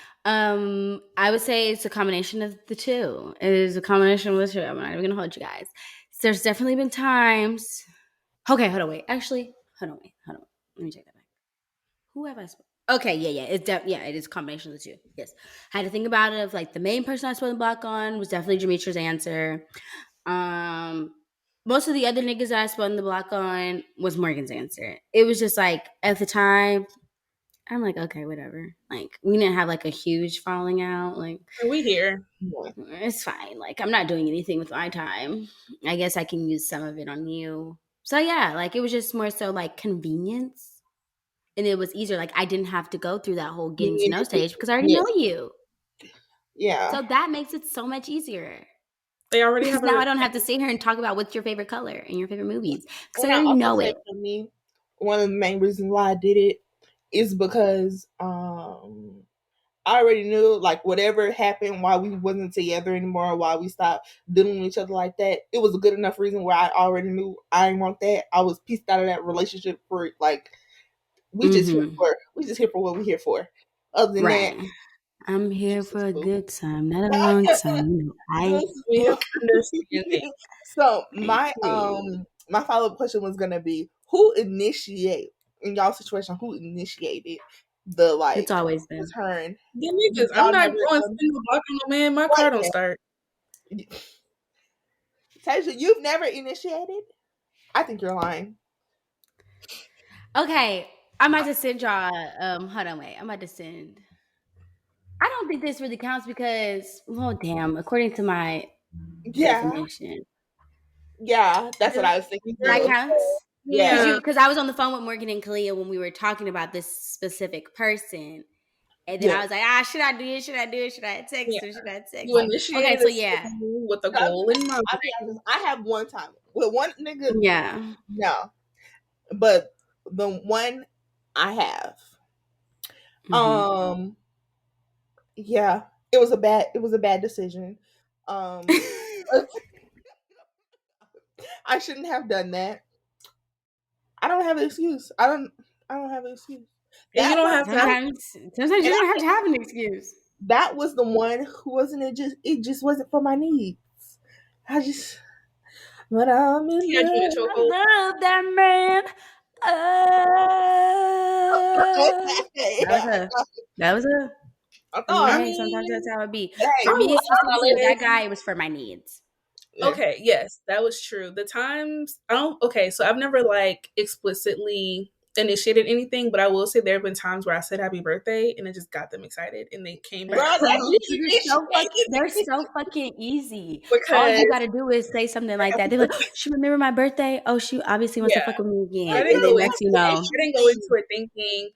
I would say it's a combination of the two. It is a combination of the two. I'm not even gonna hold you guys. There's definitely been times. Okay, hold on, wait. Actually, hold on. Let me take that back. Who have I spoken? Okay, yeah, yeah. Yeah, it is a combination of the two. Yes, I had to think about it. Of like the main person I spent the block on was definitely Jametra's answer. Um, Most of the other niggas that I spun the block on was Morgan's answer. It was just like at the time, I'm like, okay, whatever. Like we didn't have like a huge falling out. Like Are we here? Yeah. it's fine. Like I'm not doing anything with my time. I guess I can use some of it on you. So yeah, like it was just more so like convenience. And it was easier. Like I didn't have to go through that whole getting to know stage because I already Yeah. know you. Yeah. So that makes it so much easier. They already Because have now a I don't have to sit here and talk about what's your favorite color and your favorite movies. Because I And I already also know say it. for me, one of the main reasons why I did it is because I already knew like whatever happened while we wasn't together anymore, while we stopped dealing with each other like that, it was a good enough reason where I already knew I didn't want that. I was pieced out of that relationship for like Mm-hmm. we just here for what we here for. Other than that, Right. I'm here just for a cool. good time, not a long time. You know, I Just we have cool. understanding. So I my agree. my follow up question was gonna be who initiate in y'all situation, who initiated the It's like always been. return? Yeah, niggas, I'm Y'all not never going spin the block on no man. My wait car a don't minute. start. Tasia, you've never initiated? I think you're lying. Okay. I'm about to send y'all hold on, wait. I'm about to send I don't think this really counts because well damn, according to my Yeah, definition. yeah, that's what Then I was thinking That too. counts? Yeah, yeah, Because I was on the phone with Morgan and Kalia when we were talking about this specific person. And then yeah. I was like, should I do it? Should I do it? Should I text yeah. her? Should I text You her? Okay, initiated so a yeah. spin with a I'll goal in mind. be honest. I have one time with one nigga. Yeah. No, but the one I have, Mm-hmm. um, yeah, it was a bad decision. Um, I shouldn't have done that. I don't have an excuse. I don't have an excuse. And you That don't one have to have Sometimes you and don't have to have an excuse. that was the one who wasn't it just wasn't for my needs. I just but I'm in he had you in a love. I chokehold. love that man. Oh. That was a that was a I I mean, I thought, hey, sometimes mean, that's how it be. hey, For I'm me specifically with that honest. guy, it was for my needs. yeah. Okay, yes, that was true. The times I don't okay, so I've never like explicitly initiated anything, but I will say there have been times where I said happy birthday and it just got them excited and they came back Girl, that's you They're initiated. so fucking easy. All because you gotta do is say something like that. They're like, she remember my birthday? Oh, she obviously wants to yeah, fuck with me I again. And you didn't And know then go what? next you into it. know, I didn't go into it thinking,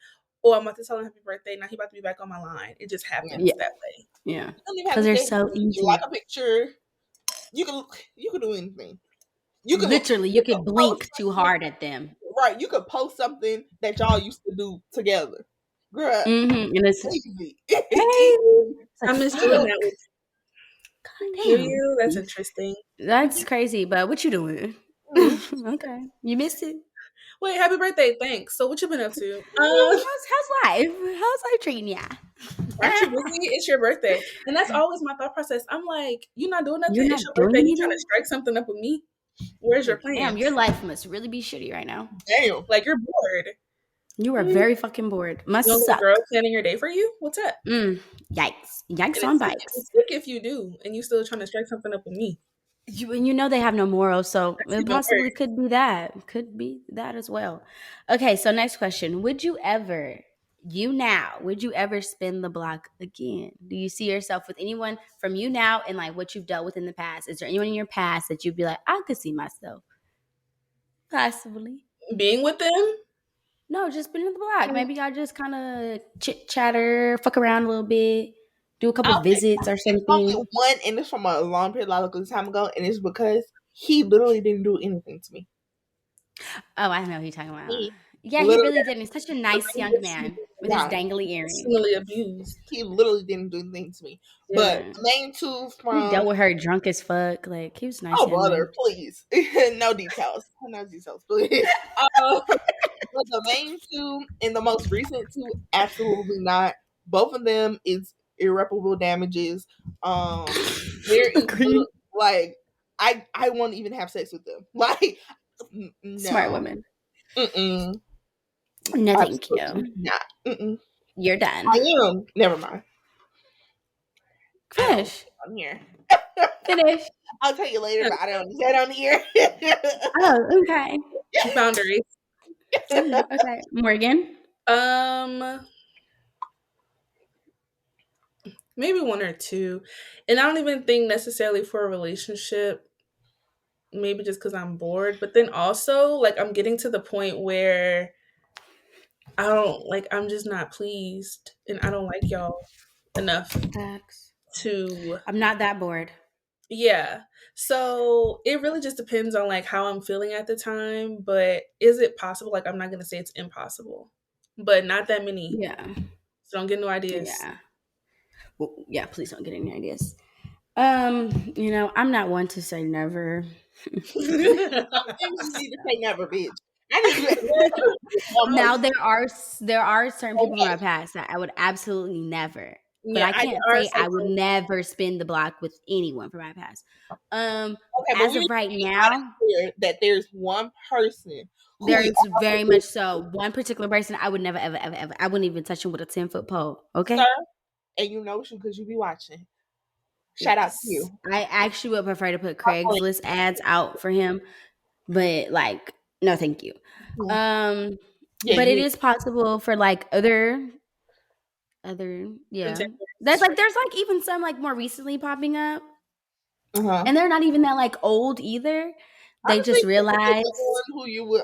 "Oh, I'm about to tell him happy birthday." Now he about to be back on my line. It just Yeah. happens yeah, that way. yeah. You don't even have Because to they're say so you like easy. a picture. You can do anything. You can Literally, you could post blink too something. hard at them. Right, you could post something that y'all used to do together. Girl, And it's easy. hey, Easy. it's like I miss doing fuck. that with God do damn. you? That's interesting. That's crazy, but what you doing? Mm. Okay. You missed it. Wait, happy birthday! Thanks. So what you been up to? How's life? How's life treating ya? Aren't you busy? It's your birthday, and that's always my thought process. I'm like, you're not doing You're nothing. not It's your doing birthday. You trying to anything? strike something up with me? Where's your Like, damn, your plans? life must really be shitty right now. Damn. Like you're bored. You are Mm, very fucking bored. you Must want a girl suck. planning your day for you? What's up? Yikes. Yikes And on it's bikes. sick if you do, and you still trying to strike something up with me. You know they have no morals, so That's it even possibly worse. could be that. Could be that as well. Okay, so next question. Would you ever? you now, would you ever spin the block again? Do you see yourself with anyone from you now and like what you've dealt with in the past? Is there anyone in your past that you'd be like, I could see myself possibly being with them? No, just spinning the block. Maybe y'all just kind of chit chatter, fuck around a little bit, do a couple I'll say visits or it's something. only one, and it's from a long period, a long time ago, and it's because he literally didn't do anything to me. Oh, I know who you're talking about. He Yeah, he literally really didn't. He's such a nice young man with his dangly earrings. Personally abused. He literally didn't do anything to me. Yeah. But the main two from He dealt with her drunk as fuck. Like he was nice. Oh, brother, please. No details. No details, please. But the main two and the most recent two, absolutely not. Both of them is irreparable damages. There is like I won't even have sex with them. Like no. Smart woman. Mm-mm. No, thank you. Not. Mm-mm. You're done. I am. Never mind. Finish. I'm here. Finish. I'll tell you later, but I don't say it on here. Oh, okay. Boundaries. Okay, Morgan. Maybe one or two, and I don't even think necessarily for a relationship. Maybe just because I'm bored, but then also like I'm getting to the point where I'm just not pleased, and I don't like y'all enough to. I'm not that bored. Yeah. So it really just depends on like how I'm feeling at the time, but is it possible? Like I'm not gonna say it's impossible, but not that many. Yeah. So don't get no ideas. Yeah. Well, yeah, please don't get any ideas. I'm not one to say never. You need to say never, bitch. Now there are certain people in my past that I would absolutely never. But I can't say I would never spin the block with anyone from my past. As of right now, that there's one person. There's very much so one particular person I would never, ever, ever, ever. I wouldn't even touch him with a 10-foot pole. Okay, sir? And you know because you be watching. Shout out to you. I actually would prefer to put Craigslist ads out for him, but like, no, thank you. But it is possible for like other there's like even some like more recently popping up, and they're not even that like old either. They just realized who you would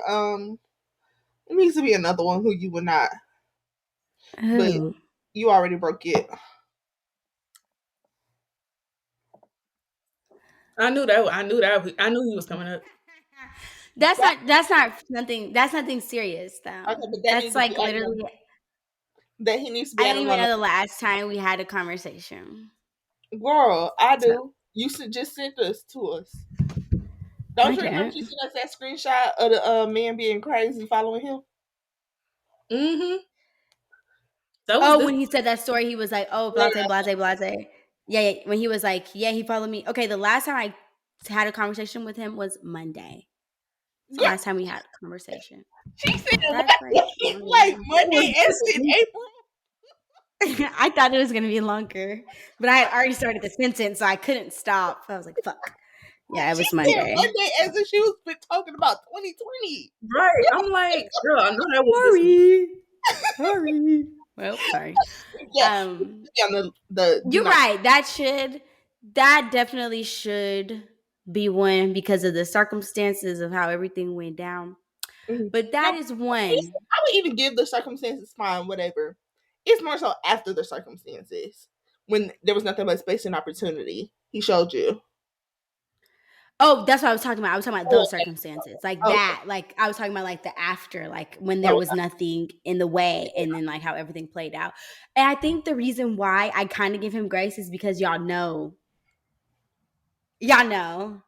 it needs to be another one who you would not. But you already broke it. I knew he was coming up. That's not nothing serious though. Okay, but that's like literally that he needs to be. I don't even know the last time we had a conversation. Girl, I do. You should just send this to us. Don't you remember you sent us that screenshot of the man being crazy following him? Mm-hmm. When he said that story, he was like, "Oh, blase, blase, blase." Yeah, when he was like, "Yeah, he followed me." Okay, the last time I had a conversation with him was Monday. The last time we had a conversation. She said like Monday as in April. I thought it was gonna be longer, but I had already started the sentence, so I couldn't stop. I was like, "Fuck." Yeah, it was Monday. Monday as if she was been talking about 2020. Right. I'm like, girl, I know that was sorry. Well, sorry. You're right. That definitely should be one because of the circumstances of how everything went down. But that is one. I would even give the circumstances fine, whatever. It's more so after the circumstances when there was nothing but space and opportunity. He showed you. Oh, that's what I was talking about. I was talking about those circumstances, like that. Like I was talking about like the after, like when there was nothing in the way, and then like how everything played out. And I think the reason why I kind of give him grace is because y'all know. Y'all know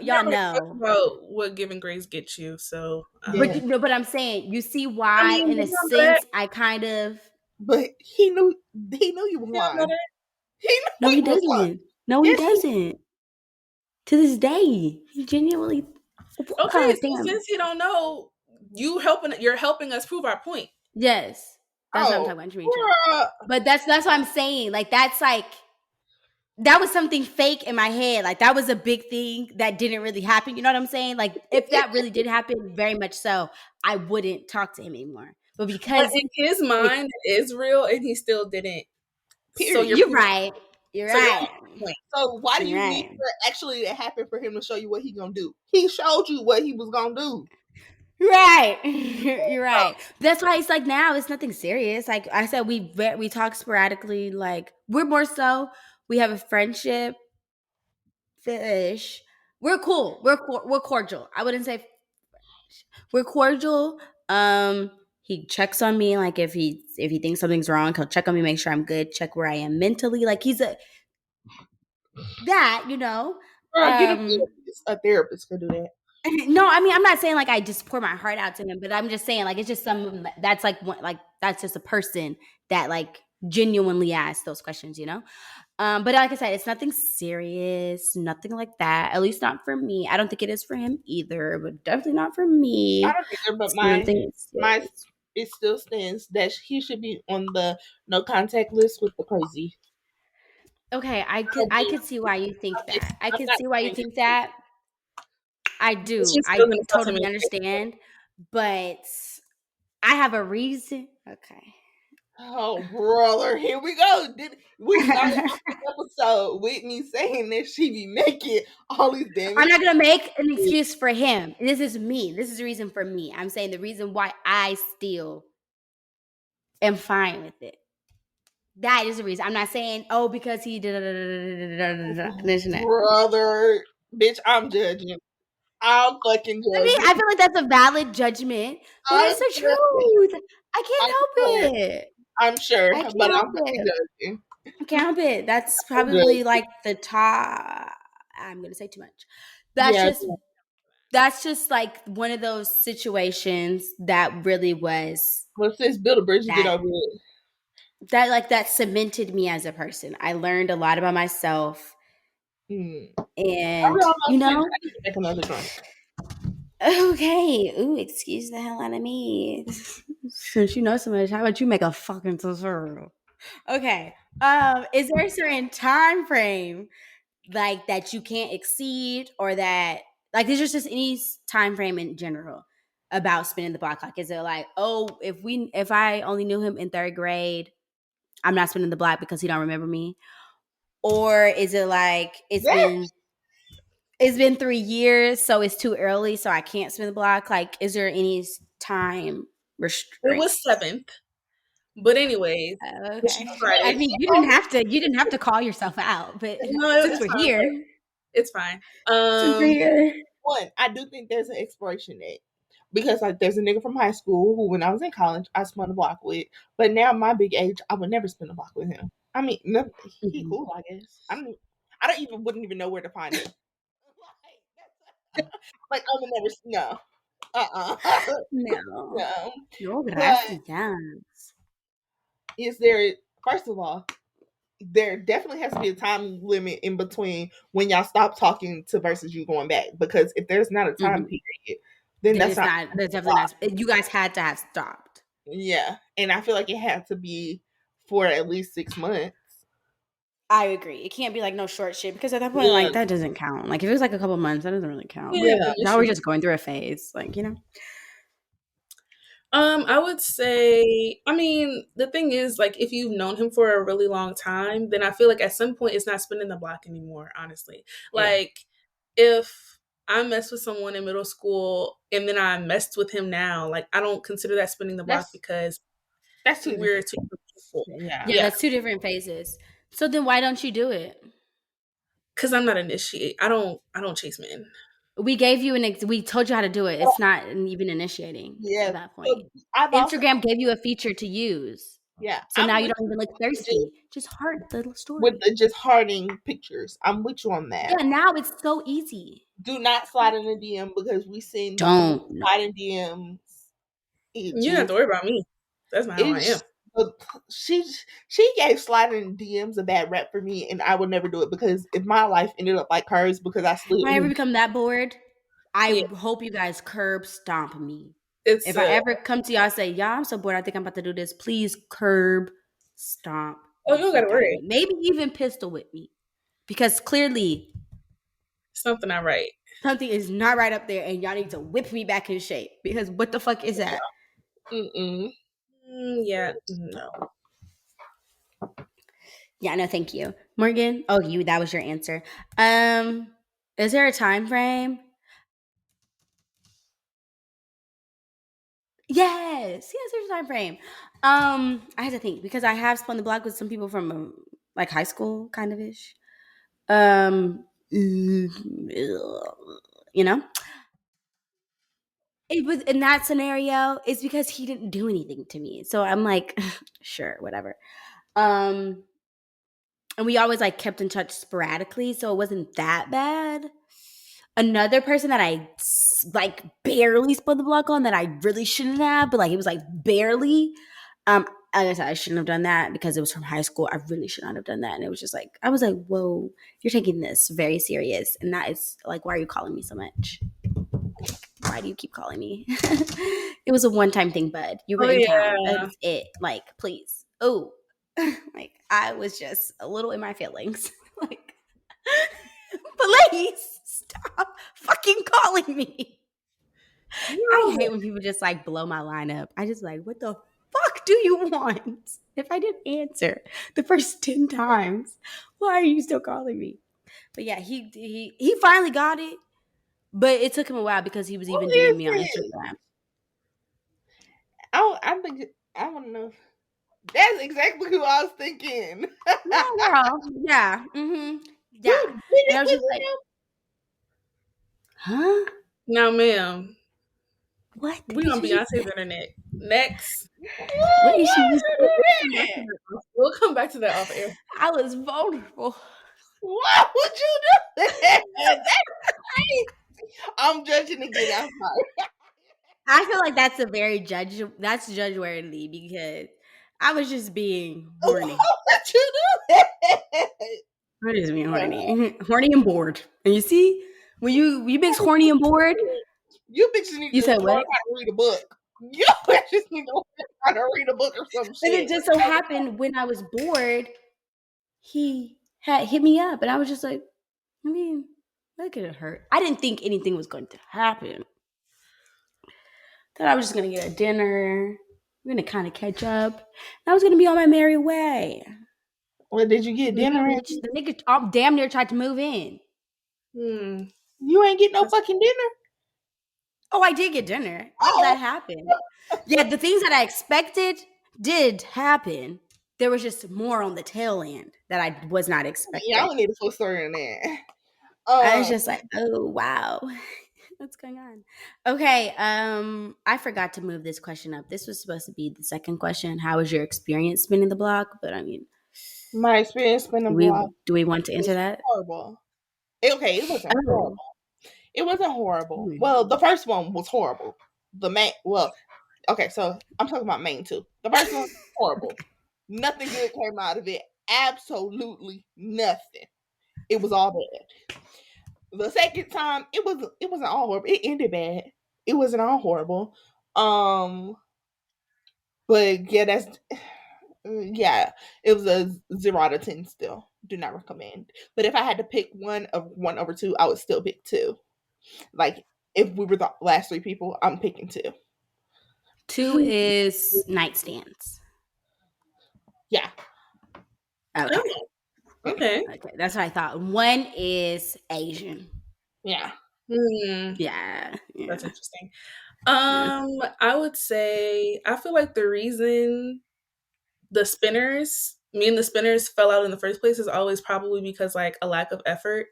about what giving grace gets you. So, but I'm saying you see why, in a sense, I kind of. But he knew you were lying. No, he doesn't. No, he doesn't. To this day, he genuinely. Okay, so since he don't know, you're helping us prove our point. Yes, that's what I'm talking about, but that's what I'm saying. Like that's like that was something fake in my head. Like that was a big thing that didn't really happen. You know what I'm saying? Like if that really did happen, very much so, I wouldn't talk to him anymore. But But because in his mind, it is real, and he still didn't. So Period. you're right. You're So you're right. So why do You're you need right. for actually to happen for him to show you what he gonna do? He showed you what he was gonna do. Right. You're right. That's why it's like now it's nothing serious. Like I said, we talk sporadically. Like we're more so we have a friendship. Fish. We're cool. We're cordial. I wouldn't say we're cordial. He checks on me. Like if he thinks something's wrong, he'll check on me, make sure I'm good, check where I am mentally. Like he's a that you know. Girl, get a Um, therapist. A therapist could do that. No, I mean, I'm not saying like I just pour my heart out to him, but I'm just saying like it's just some that's like like that's just a person that like genuinely asks those questions, you know. But like I said, it's nothing serious, nothing like that. At least not for me. I don't think it is for him either, but definitely not for I me. don't either, but It's nothing my serious. it still stands that he should be on the no contact list with the crazy. Okay, I could see why you think that. I I'm could not see why you saying think that. I But do. she's I still gonna tell him totally understand, but I have a reason. Okay. oh brother, here we go. We started off the episode with me saying that she be making all these damn I'm not gonna excuses. make an excuse for him. This is me. This is the reason for me. I'm saying the reason why I still am fine with it. That is the reason. I'm not saying, oh, because he did this and that. Brother, bitch, I'm judging. I'm fucking I mean, judging. I feel like that's a valid judgment, but I'm it's the judging. truth. I I'm can't sure. help it. I'm sure, I can't but I'm help fucking it. judging. I can't help it. That's I'm probably judging. like the top. I'm gonna say too much. That's Yeah. just that's just like one of those situations that really was Well, sis, build a bridge to get that over it. that cemented me as a person. I learned a lot about myself, Mm. I'm and almost finished. I need to make another drink. okay. Ooh, excuse the hell out of me. Since you know so much, how about you make a fucking tutorial? Okay. Is there a certain time frame like that you can't exceed, or that like there's just any time frame in general about spinning the block? Like, is it like, oh, if I only knew him in third grade, I'm not spinning the block because he don't remember me? Or is it like That it's been 3 years, so it's too early, so I can't spin the block? Like, is there any time It restraint? was 7th. But anyways, she Okay. I started. mean, you didn't have to call yourself out, but No, since it's we're fine. here, It's fine. since we're here, one, I do think there's an expiration date. Because like there's a nigga from high school who when I was in college I spun the block with. But now my big age, I would never spin the block with him. I mean no, he Mhm. cool, I guess. I don't even wouldn't even know where to find him. Like I would never no. No, No. no, But gracias. is there first of all, there definitely has to be a time limit in between when y'all stop talking to versus you going back. Because if there's not a time Mhm. period, then Then that's it's not not. That's definitely not. You guys had to have stopped. yeah. And I feel like it had to be for at least 6 months. I agree. It can't be like no short shit, because at that point, Yeah. like that doesn't count. Like if it was like a couple months, that doesn't really count. We have Yeah. an Now we're issue. just going through a phase, like I would say, I mean, the thing is, like, if you've known him for a really long time, then I feel like at some point it's not spinning the block anymore, honestly. Yeah. Like, if I messed with someone in middle school and then I messed with him now, like, I don't consider that spinning the block That's because that's two we're different. two different people. Yeah. Yeah, Yeah, that's two different phases. So then why don't you do it? because I'm not initiate. I don't chase men. We gave you we told you how to do it. It's not even initiating at Yeah. that point. So I've also Instagram gave you a feature to use. yeah, So now I'm you with don't even look you just thirsty. Just heart the with story. the just hardening pictures. I'm with you on that. Yeah, now it's so easy. Do not slide in the DM because we seen some Don't. No. sliding DMs. It You don't have just to worry about me. That's not how I am. it's she she gave sliding DMs a bad rep for me, and I would never do it because if my life ended up like hers because I slid If I in ever the become that bored, I Yeah, hope you guys curb stomp me. it's If I ever come to y'all and say, y'all, I'm so bored, I think I'm about to do this, please curb stomp oh, the you don't gotta fuck out of worry. me. Maybe even pistol whip me. Because clearly Something I write. something is not right up there and y'all need to whip me back in shape. Because what the fuck is that? Mm-mm. Yeah, no. Yeah, no, thank you. Morgan, that was your answer. Is there a time frame? Yes, there's a time frame. I had to think because I have spun the block with some people from like high school, kind of ish. You know, it was in that scenario. It's because he didn't do anything to me, so I'm like, sure, whatever. Um, and we always like kept in touch sporadically, so it wasn't that bad. Another person that I like barely split the block on that I really shouldn't have, but like it was like barely. Like I said, I shouldn't have done that because it was from high school. I really should not have done that, and it was just like I was like, "Whoa, you're taking this very serious," and that is like, why are you calling me so much? Why do you keep calling me? It was a one-time thing, bud. You were in town. That's it. Like, please. Oh, like I was just a little in my feelings. Like, please stop fucking calling me. No. I hate when people just like blow my line up. I just like, what the fuck do you want? If I didn't answer the first 10 times, why are you still calling me? But yeah, he finally got it. But it took him a while because he was even DMing me on Instagram. I think I don't know. That's exactly who I was thinking. No, girl. Yeah. Mm-hmm. Yeah. Dude, and I was just like, huh? No, ma'am. What? We on Beyonce's internet. Next. What is she? We'll come back to that off air. I was vulnerable. Why would you do that? I'm judging again. I'm sorry. I feel like that's judge worthy because I was just being horny. Why would you do that? What is being horny? Horny and bored. And you see, when you mix horny and bored, you bitches need to learn how to read a book. You bitches need to learn how to read a book or some shit. And it just so happened when I was bored, he had hit me up, and I was just like, I mean, that could have hurt. I didn't think anything was going to happen. Thought I was just gonna get a dinner. We're gonna kind of catch up. And I was gonna be on my merry way. What did you get dinner? The nigga damn near tried to move in. You ain't get no fucking dinner. Oh, I did get dinner. Oh, that happened. Yeah, the things that I expected did happen. There was just more on the tail end that I was not expecting. Yeah, I don't need a full story on that. I was just like, oh wow. What's going on? Okay, I forgot to move this question up. This was supposed to be the second question. How was your experience spinning the block? But I mean, my experience spinning the block. Do we want to answer that? Horrible. Okay, it wasn't horrible. It wasn't horrible. Well, the first one was horrible. Okay, so I'm talking about main two. The first one was horrible. Nothing good came out of it. Absolutely nothing. It was all bad. The second time, it wasn't all horrible. It ended bad. It wasn't all horrible. But yeah, it was a 0 out of 10 still. Do not recommend. But if I had to pick one over 2, I would still pick 2. Like if we were the last 3 people, I'm picking 2. 2 is nightstands. Yeah. Okay. That's what I thought. 1 is Asian. Yeah. Yeah. That's interesting. I would say I feel like the reason me and the spinners fell out in the first place is always probably because like a lack of effort.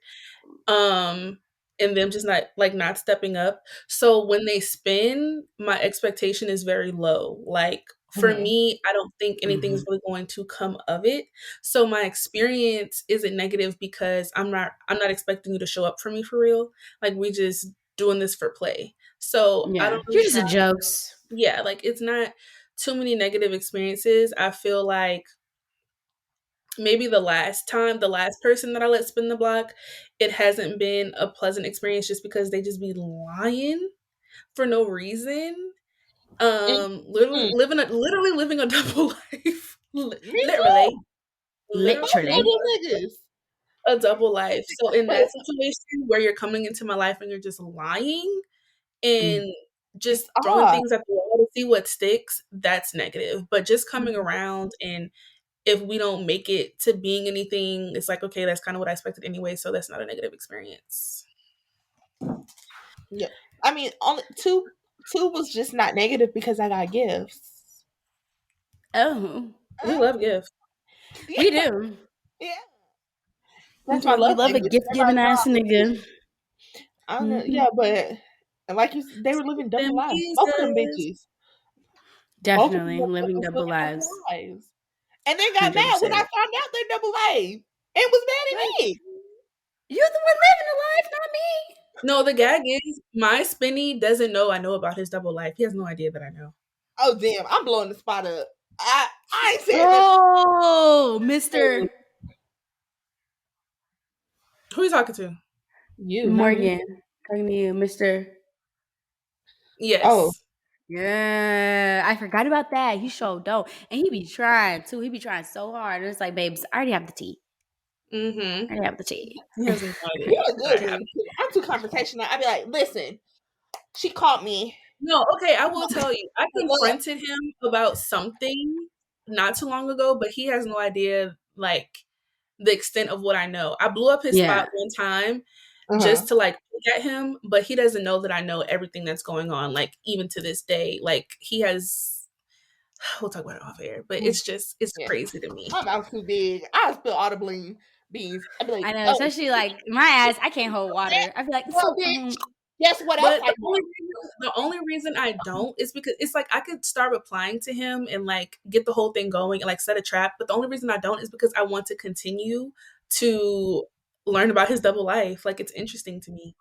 And them just not stepping up. So when they spin, my expectation is very low. Like for me, I don't think anything's really going to come of it. So my experience isn't negative because I'm not expecting you to show up for me for real. Like we just doing this for play. So I don't really you're just jokes. Yeah, like it's not too many negative experiences. I feel like maybe the last person that I let spin the block, it hasn't been a pleasant experience just because they just be lying for no reason. Literally living a double life. Literally a double life. So in that situation where you're coming into my life and you're just lying and just throwing things at the wall to see what sticks, that's negative. But just coming around, and if we don't make it to being anything, it's like, okay, that's kind of what I expected anyway, so that's not a negative experience. Yeah. I mean, only two was just not negative because I got gifts. Oh. We love gifts. Yeah. We do. Yeah. That's my We love love a language. gift giving ass nigga. I don't know. Mm-hmm. Yeah, but like you said, they were living double Them lives. Both of them Jesus. bitches. Both of them Definitely living was double living lives. double lives. And they got mad when I 100%. found out they're double lives. And was mad Right. at me. You're the one living the life, not me. No, the gag is my Spinny doesn't know I know about his double life. He has no idea that I know. Oh damn, I'm blowing the spot up. I ain't saying Oh, Mr. Who are you talking to? you, not me. Morgan. Talking to you, Mr. Oh, Yes. Yeah, I forgot about that. He showed dope. And he be trying too. He be trying so hard. And it's like, babes, I already have the tea. Mm-hmm. I already have the tea. He has no idea. you're a good one. I'm too confrontational. I'd be like, listen, she caught me. No, okay, I will tell you. I Look. confronted him about something not too long ago, but he has no idea, like, the extent of what I know. I blew up his Yeah. spot one time just to, like, look at him, but he doesn't know that I know everything that's going on, like, even to this day. Like, he has we'll talk about it off air, but it's just, it's crazy to me. My mouth's too big. I'll spill all the bling beans. I'd be like, I know, especially like my ass, I can't hold water. I'd be like, so, bitch. Guess what else But I the only reason I don't is because it's like I could start replying to him and like get the whole thing going and like set a trap. But the only reason I don't is because I want to continue to learn about his double life. Like it's interesting to me.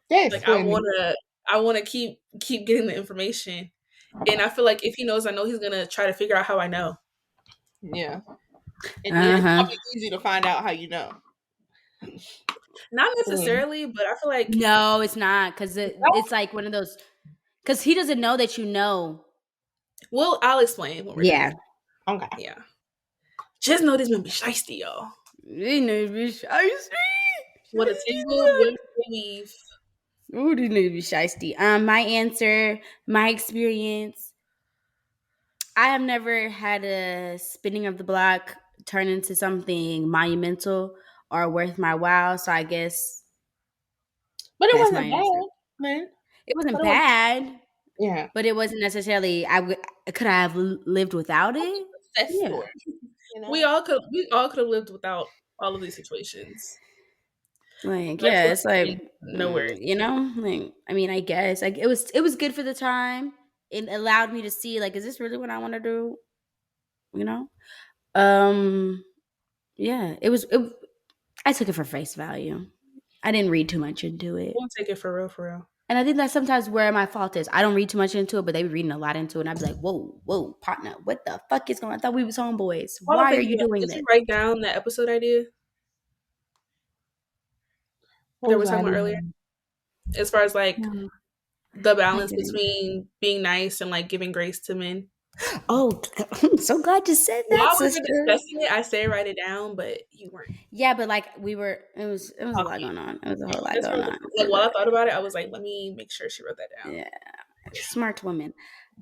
That's Like funny. I wanna keep getting the information. And I feel like if he knows I know, he's gonna try to figure out how I know. Yeah. And then it's probably easy to find out how you know. Not necessarily, but I feel like no, it's not, because it's like one of those, because he doesn't know that you know. well, I'll explain when we're done. Okay. Yeah. Just know this man be shiesty, y'all. These niggas be shiesty. What a tangle with weave. Ooh, these niggas be shiesty. My answer, my experience, I have never had a spinning of the block turn into something monumental or worth my while. So I guess But it that's my wasn't answer. bad, man. It wasn't bad. Yeah. But it wasn't necessarily. Could I have lived without it? Yeah. Story, you know? We all could have lived without all of these situations. Like, yeah, it's like no worries. You know, like, I mean, I guess like it was good for the time. It allowed me to see, like, is this really what I want to do? You know, yeah, it was. I took it for face value. I didn't read too much into it. We'll take it for real, for real. And I think that's sometimes where my fault is. I don't read too much into it, but they be reading a lot into it. And I'd be like, whoa, partner, what the fuck is going on? I thought we was homeboys. Why are you doing this? Did you write down that episode idea that we were talking about earlier? As far as like the balance between being nice and like giving grace to men. Oh, I'm so glad you said that. While we were discussing it, I said write it down, but you weren't. Yeah, but like we were, it was a lot going on. It was a whole lot going on. Like while I thought about it, I was like, let me make sure she wrote that down. Yeah, smart woman.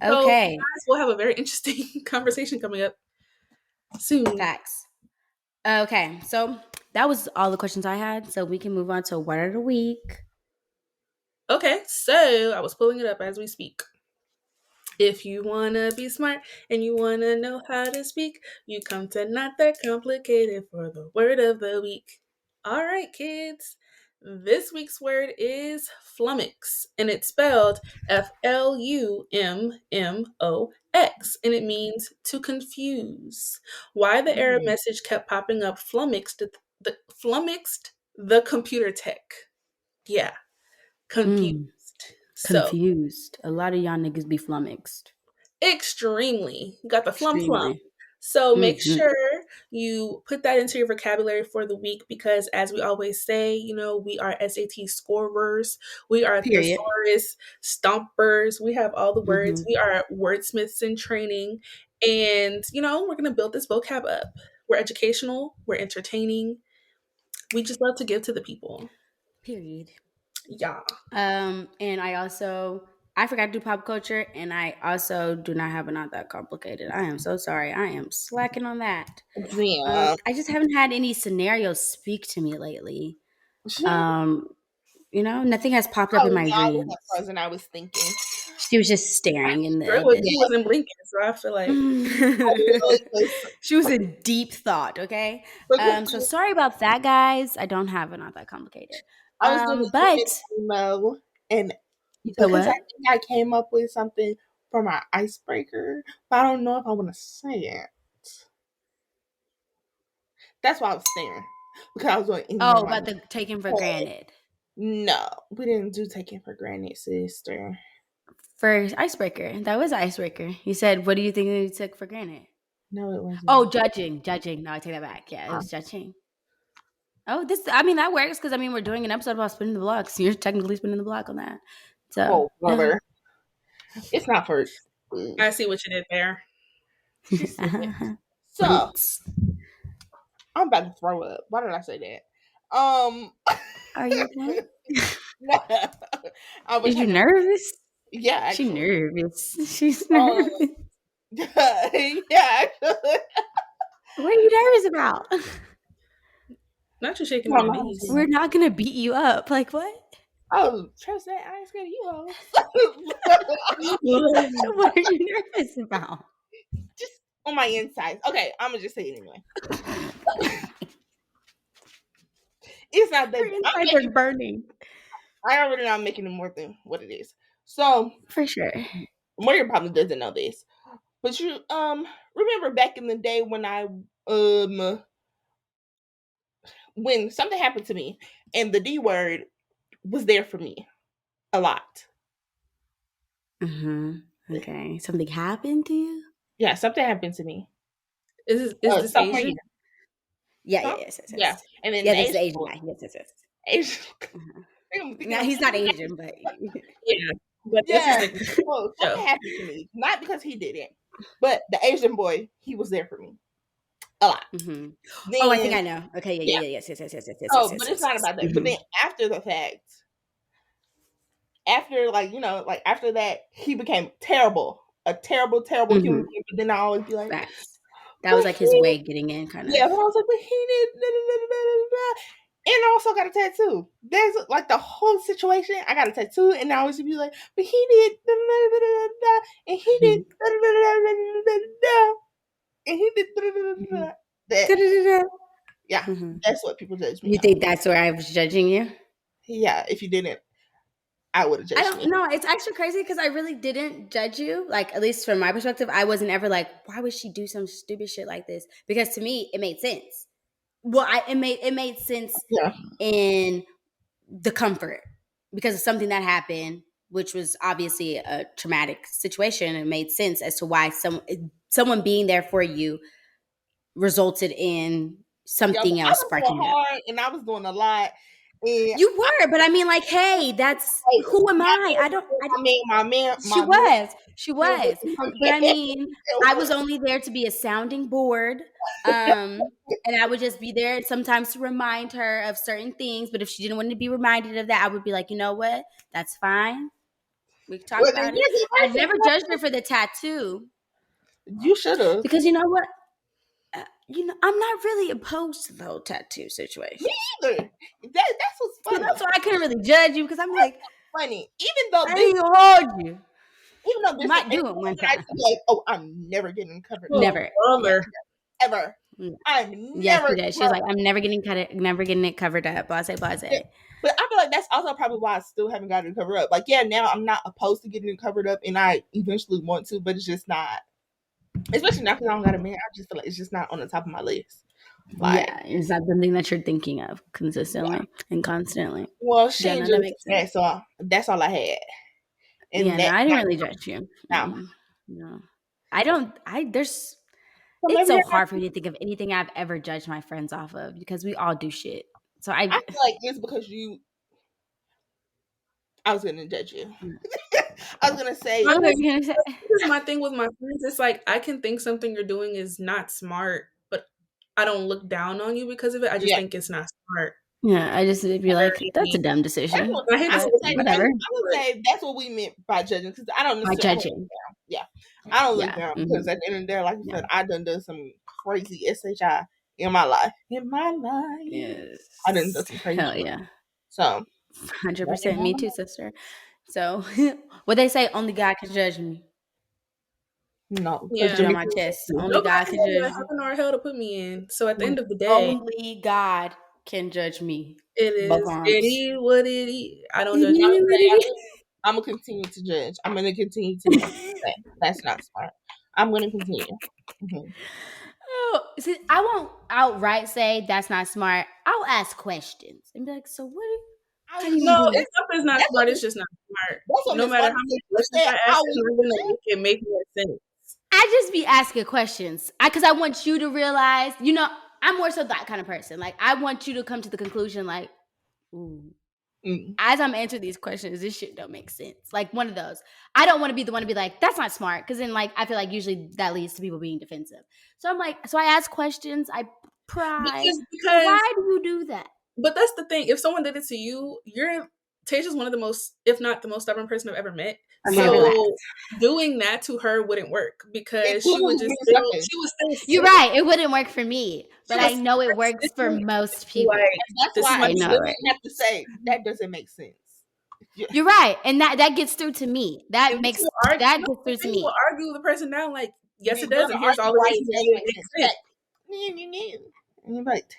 So, okay, guys, we'll have a very interesting conversation coming up soon. Facts. Okay, so that was all the questions I had. So we can move on to word of the week. Okay, so I was pulling it up as we speak. If you want to be smart and you want to know how to speak, you come to Not That Complicated for the word of the week. All right, kids. This week's word is flummox, and it's spelled Flummox, and it means to confuse. Why the error message kept popping up flummoxed the computer tech. Yeah, confused. Confused. A lot of y'all niggas be flummoxed. Extremely. You got the flum. So make sure you put that into your vocabulary for the week because, as we always say, you know, we are SAT scorers. We are thesaurus stompers. We have all the words. We are wordsmiths in training. And, you know, we're going to build this vocab up. We're educational. We're entertaining. We just love to give to the people. Period. Yeah. And I also I forgot to do pop culture, and I also do not have a not that complicated. I am so sorry. I am slacking on that. Yeah. I just haven't had any scenarios speak to me lately. Nothing has popped up in my Yeah, I wasn't dreams. frozen. I was thinking. She was just staring in the abyss. He wasn't blinking, so I feel like She was in deep thought. Okay, so sorry about that, guys. I don't have it not that complicated. I was doing But emo, and you said because I what? think I came up with something for my icebreaker, but I don't know if I want to say it. That's why I was staring, because I was doing emo. Oh, about the taken for granted. No, we didn't do taken for granted, sister. For icebreaker, that was icebreaker. You said, "What do you think you took for granted?" No, it wasn't. Oh, judging. No, I take that back. Yeah, it was judging. Oh, that works because we're doing an episode about spinning the block, so you're technically spinning the block on that. So, brother, it's not for. I see what you did there. So, I'm about to throw up. Why did I say that? Are you okay? Is you nervous? Yeah, actually. She's nervous. She's nervous. Yeah, actually. What are you nervous about? Not you shaking my knees. We're not gonna beat you up. Like what? Oh, trust that. I ain't scared of you. What are you nervous about? Just on my insides. Okay, I'm gonna just say it anyway. It's not that. Your insides are burning. I already know I'm making it more than what it is. So for sure, Moira probably doesn't know this, but you remember back in the day when I when something happened to me and the D word was there for me a lot. Okay, something happened to you? Yeah, something happened to me. Is this Asian? Yeah, yes. Yeah, and then this is Asian guy. Yes. Asian. No, he's not Asian, but something happened to me. Not because he did it, but the Asian boy, he was there for me a lot. Then, I think I know. Okay, yes. But it's not about that. But then after the fact, after after that, he became terrible, a terrible human being. But then I always be like, that was like his way getting in, kind of. Yeah, but I was like, but he did, and I also got a tattoo. There's like the whole situation. I got a tattoo, and I always be like, but he did, and he did, and he did that. Yeah, that's what people judge me. You think that's where I was judging you? Yeah, if you didn't, I would have judged you. I don't know. It's actually crazy because I really didn't judge you. Like, at least from my perspective, I wasn't ever like, why would she do some stupid shit like this? Because to me, it made sense. Well, it made sense in the comfort because of something that happened, which was obviously a traumatic situation. It made sense as to why someone being there for you resulted in something else sparking hard, and I was doing a lot. And you were, but I mean, like, hey, that's who am I? I don't. My man. She was. But I mean, I was only there to be a sounding board, and I would just be there sometimes to remind her of certain things. But if she didn't want to be reminded of that, I would be like, you know what? That's fine. We can talk about it. I never judged her for the tattoo. You should have, because you know what? I'm not really opposed to the whole tattoo situation. Me either. That's what's funny. So that's why I couldn't really judge you because I'm like, funny. Even though I didn't hold you. Even though this might do it one time. Like, oh, I'm never getting covered. Never. Ever. I'm never. She was like, I'm never getting it covered up. Blase. Yeah. But I feel like that's also probably why I still haven't gotten it covered up. Like, yeah, now I'm not opposed to getting it covered up, and I eventually want to, but it's just not. Especially now because I don't got a man, I just feel like it's just not on the top of my list. Like, yeah, it's not something that you're thinking of consistently and constantly. Well, she enjoyed that, so that's all I had. And I didn't really judge you. No. I don't. It's so hard for me to think of anything I've ever judged my friends off of because we all do shit. So I feel like it's because I was gonna judge you. I was gonna say. This is my thing with my friends. It's like I can think something you're doing is not smart, but I don't look down on you because of it. I just think it's not smart. Yeah, I just be like, that's a dumb decision. I would say that's what we meant by judging, because I don't necessarily by judging. Yeah, I don't look down because at the end of the day, like you said, I done some crazy SHI in my life. Yes, I done some crazy. Hell yeah. So 100% me too, sister. So what they say, only God can judge me. No, put it on my chest. Only God can judge me. Heaven or hell to put me in. So at the end of the day, only God can judge me. It is. It is what it is. I don't judge. I'm gonna continue to judge. I'm gonna continue to say that's not smart. I'm gonna continue. Mm-hmm. Oh, see, I won't outright say that's not smart. I'll ask questions and be like, "So what? How do you do it? It's not smart. It's just not smart. No matter how many questions I ask, I'm gonna make it make more sense. I just be asking questions because I want you to realize. I'm more so that kind of person. Like, I want you to come to the conclusion, like, ooh. As I'm answering these questions, this shit don't make sense. Like, one of those. I don't want to be the one to be like, that's not smart. Because then, like, I feel like usually that leads to people being defensive. So I'm like, so I ask questions. I pry. Because why do you do that? But that's the thing. If someone did it to you, Tasha's one of the most, if not the most stubborn person I've ever met. So doing that to her wouldn't work because she would just still. You're right. It wouldn't work for me, but I know it works for most people. That's why I have to say that doesn't make sense. You're right, and that gets through to me. That gets through to me. Will argue the person down like, yes, it does, and here's all the reasons it makes sense.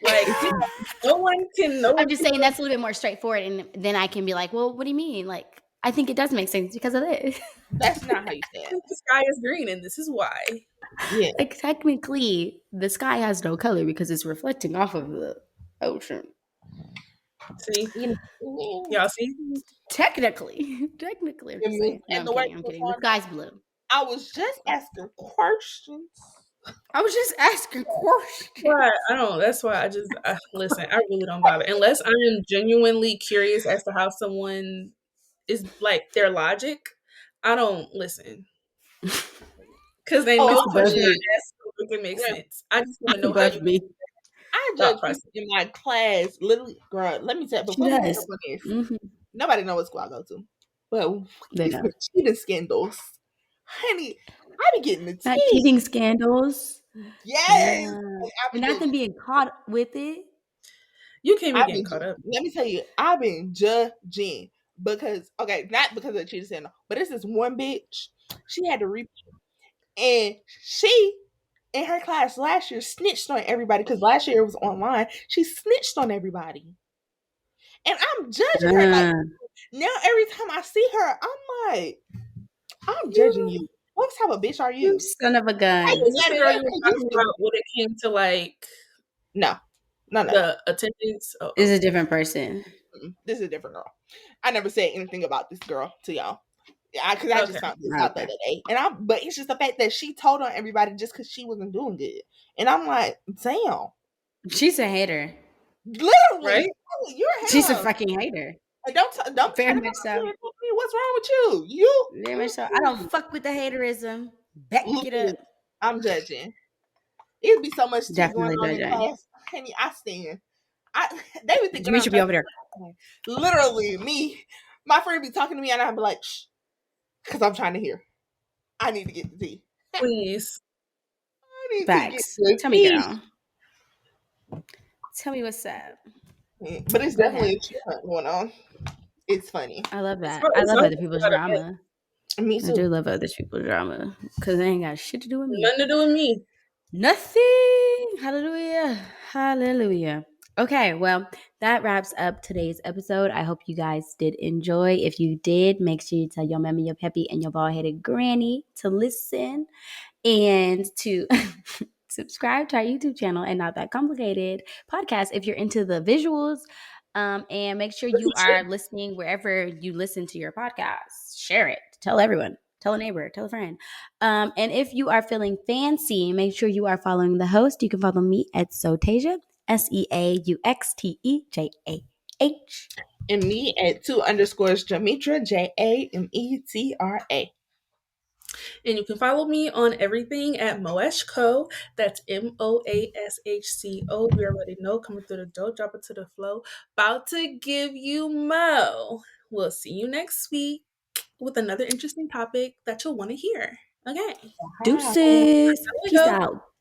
Like no one can know. I'm just saying that's a little bit more straightforward, and then I can be like, well, what do you mean? Like, I think it does make sense because of this. That's not how you say it. The sky is green, and this is why. Yeah, like technically, the sky has no color because it's reflecting off of the ocean. See, y'all see? Technically, I'm saying. No, I'm kidding. The sky's blue. I was just asking questions. Right, I don't. That's why listen. I really don't bother unless I am genuinely curious as to how someone is, like, their logic. I don't listen because they know questions can make sense. I just want to know how you me. I judge in my class. Literally, girl. Let me tell you. Before nobody knows what school I go to, but cheating scandals, honey. I be getting the tea. Cheating scandals. Yes. And not them being caught with it. You can't be getting caught up. Let me tell you, I've been judging because, not because of the cheating scandal, but it's this one bitch. She had to repeat, and she in her class last year snitched on everybody because last year it was online. She snitched on everybody, and I'm judging her. Like, now every time I see her, I'm like, I'm judging you. What type of bitch are you? Son of a gun. This girl you were talking about when it came to like no. The attendance is a different person. This is a different girl. I never said anything about this girl to y'all. Because I just found this out the other day. But it's just the fact that she told on everybody just because she wasn't doing good. And I'm like, damn. She's a hater. Literally. Right? You're a hater. She's a fucking hater. And don't very much so. What's wrong with you? Very much so. I don't fuck with the haterism. Back it up. I'm judging. It'd be so much going on in class. Honey, I stand. They would think you should be over there. Literally, my friend be talking to me, and I'd be like, shh, because I'm trying to hear. I need to get the tea. Please. Facts. Tell me, girl. Tell me what's up. But it's definitely a treatment going on. It's funny. I love that. I love other people's drama. Me too. I do love other people's drama because they ain't got shit to do with me. Nothing to do with me. Nothing. Hallelujah. Hallelujah. Okay, well, that wraps up today's episode. I hope you guys did enjoy. If you did, make sure you tell your mammy, your peppy, and your bald-headed granny to listen and to subscribe to our YouTube channel and Not That Complicated podcast if you're into the visuals. And make sure you are listening wherever you listen to your podcast. Share it. Tell everyone. Tell a neighbor. Tell a friend. And if you are feeling fancy, make sure you are following the host. You can follow me at Sotasia, SEAUXTEJAH. And me at 2_Jametra, JAMETRA. And you can follow me on everything at Moashco. That's Moashco. You already know, coming through the door, drop it to the flow. About to give you Mo. We'll see you next week with another interesting topic that you'll want to hear. Okay. Deuces. Peace out.